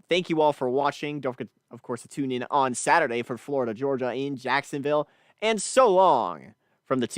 Thank you all for watching. Don't forget, of course, to tune in on Saturday for Florida, Georgia in Jacksonville. And so long from the two.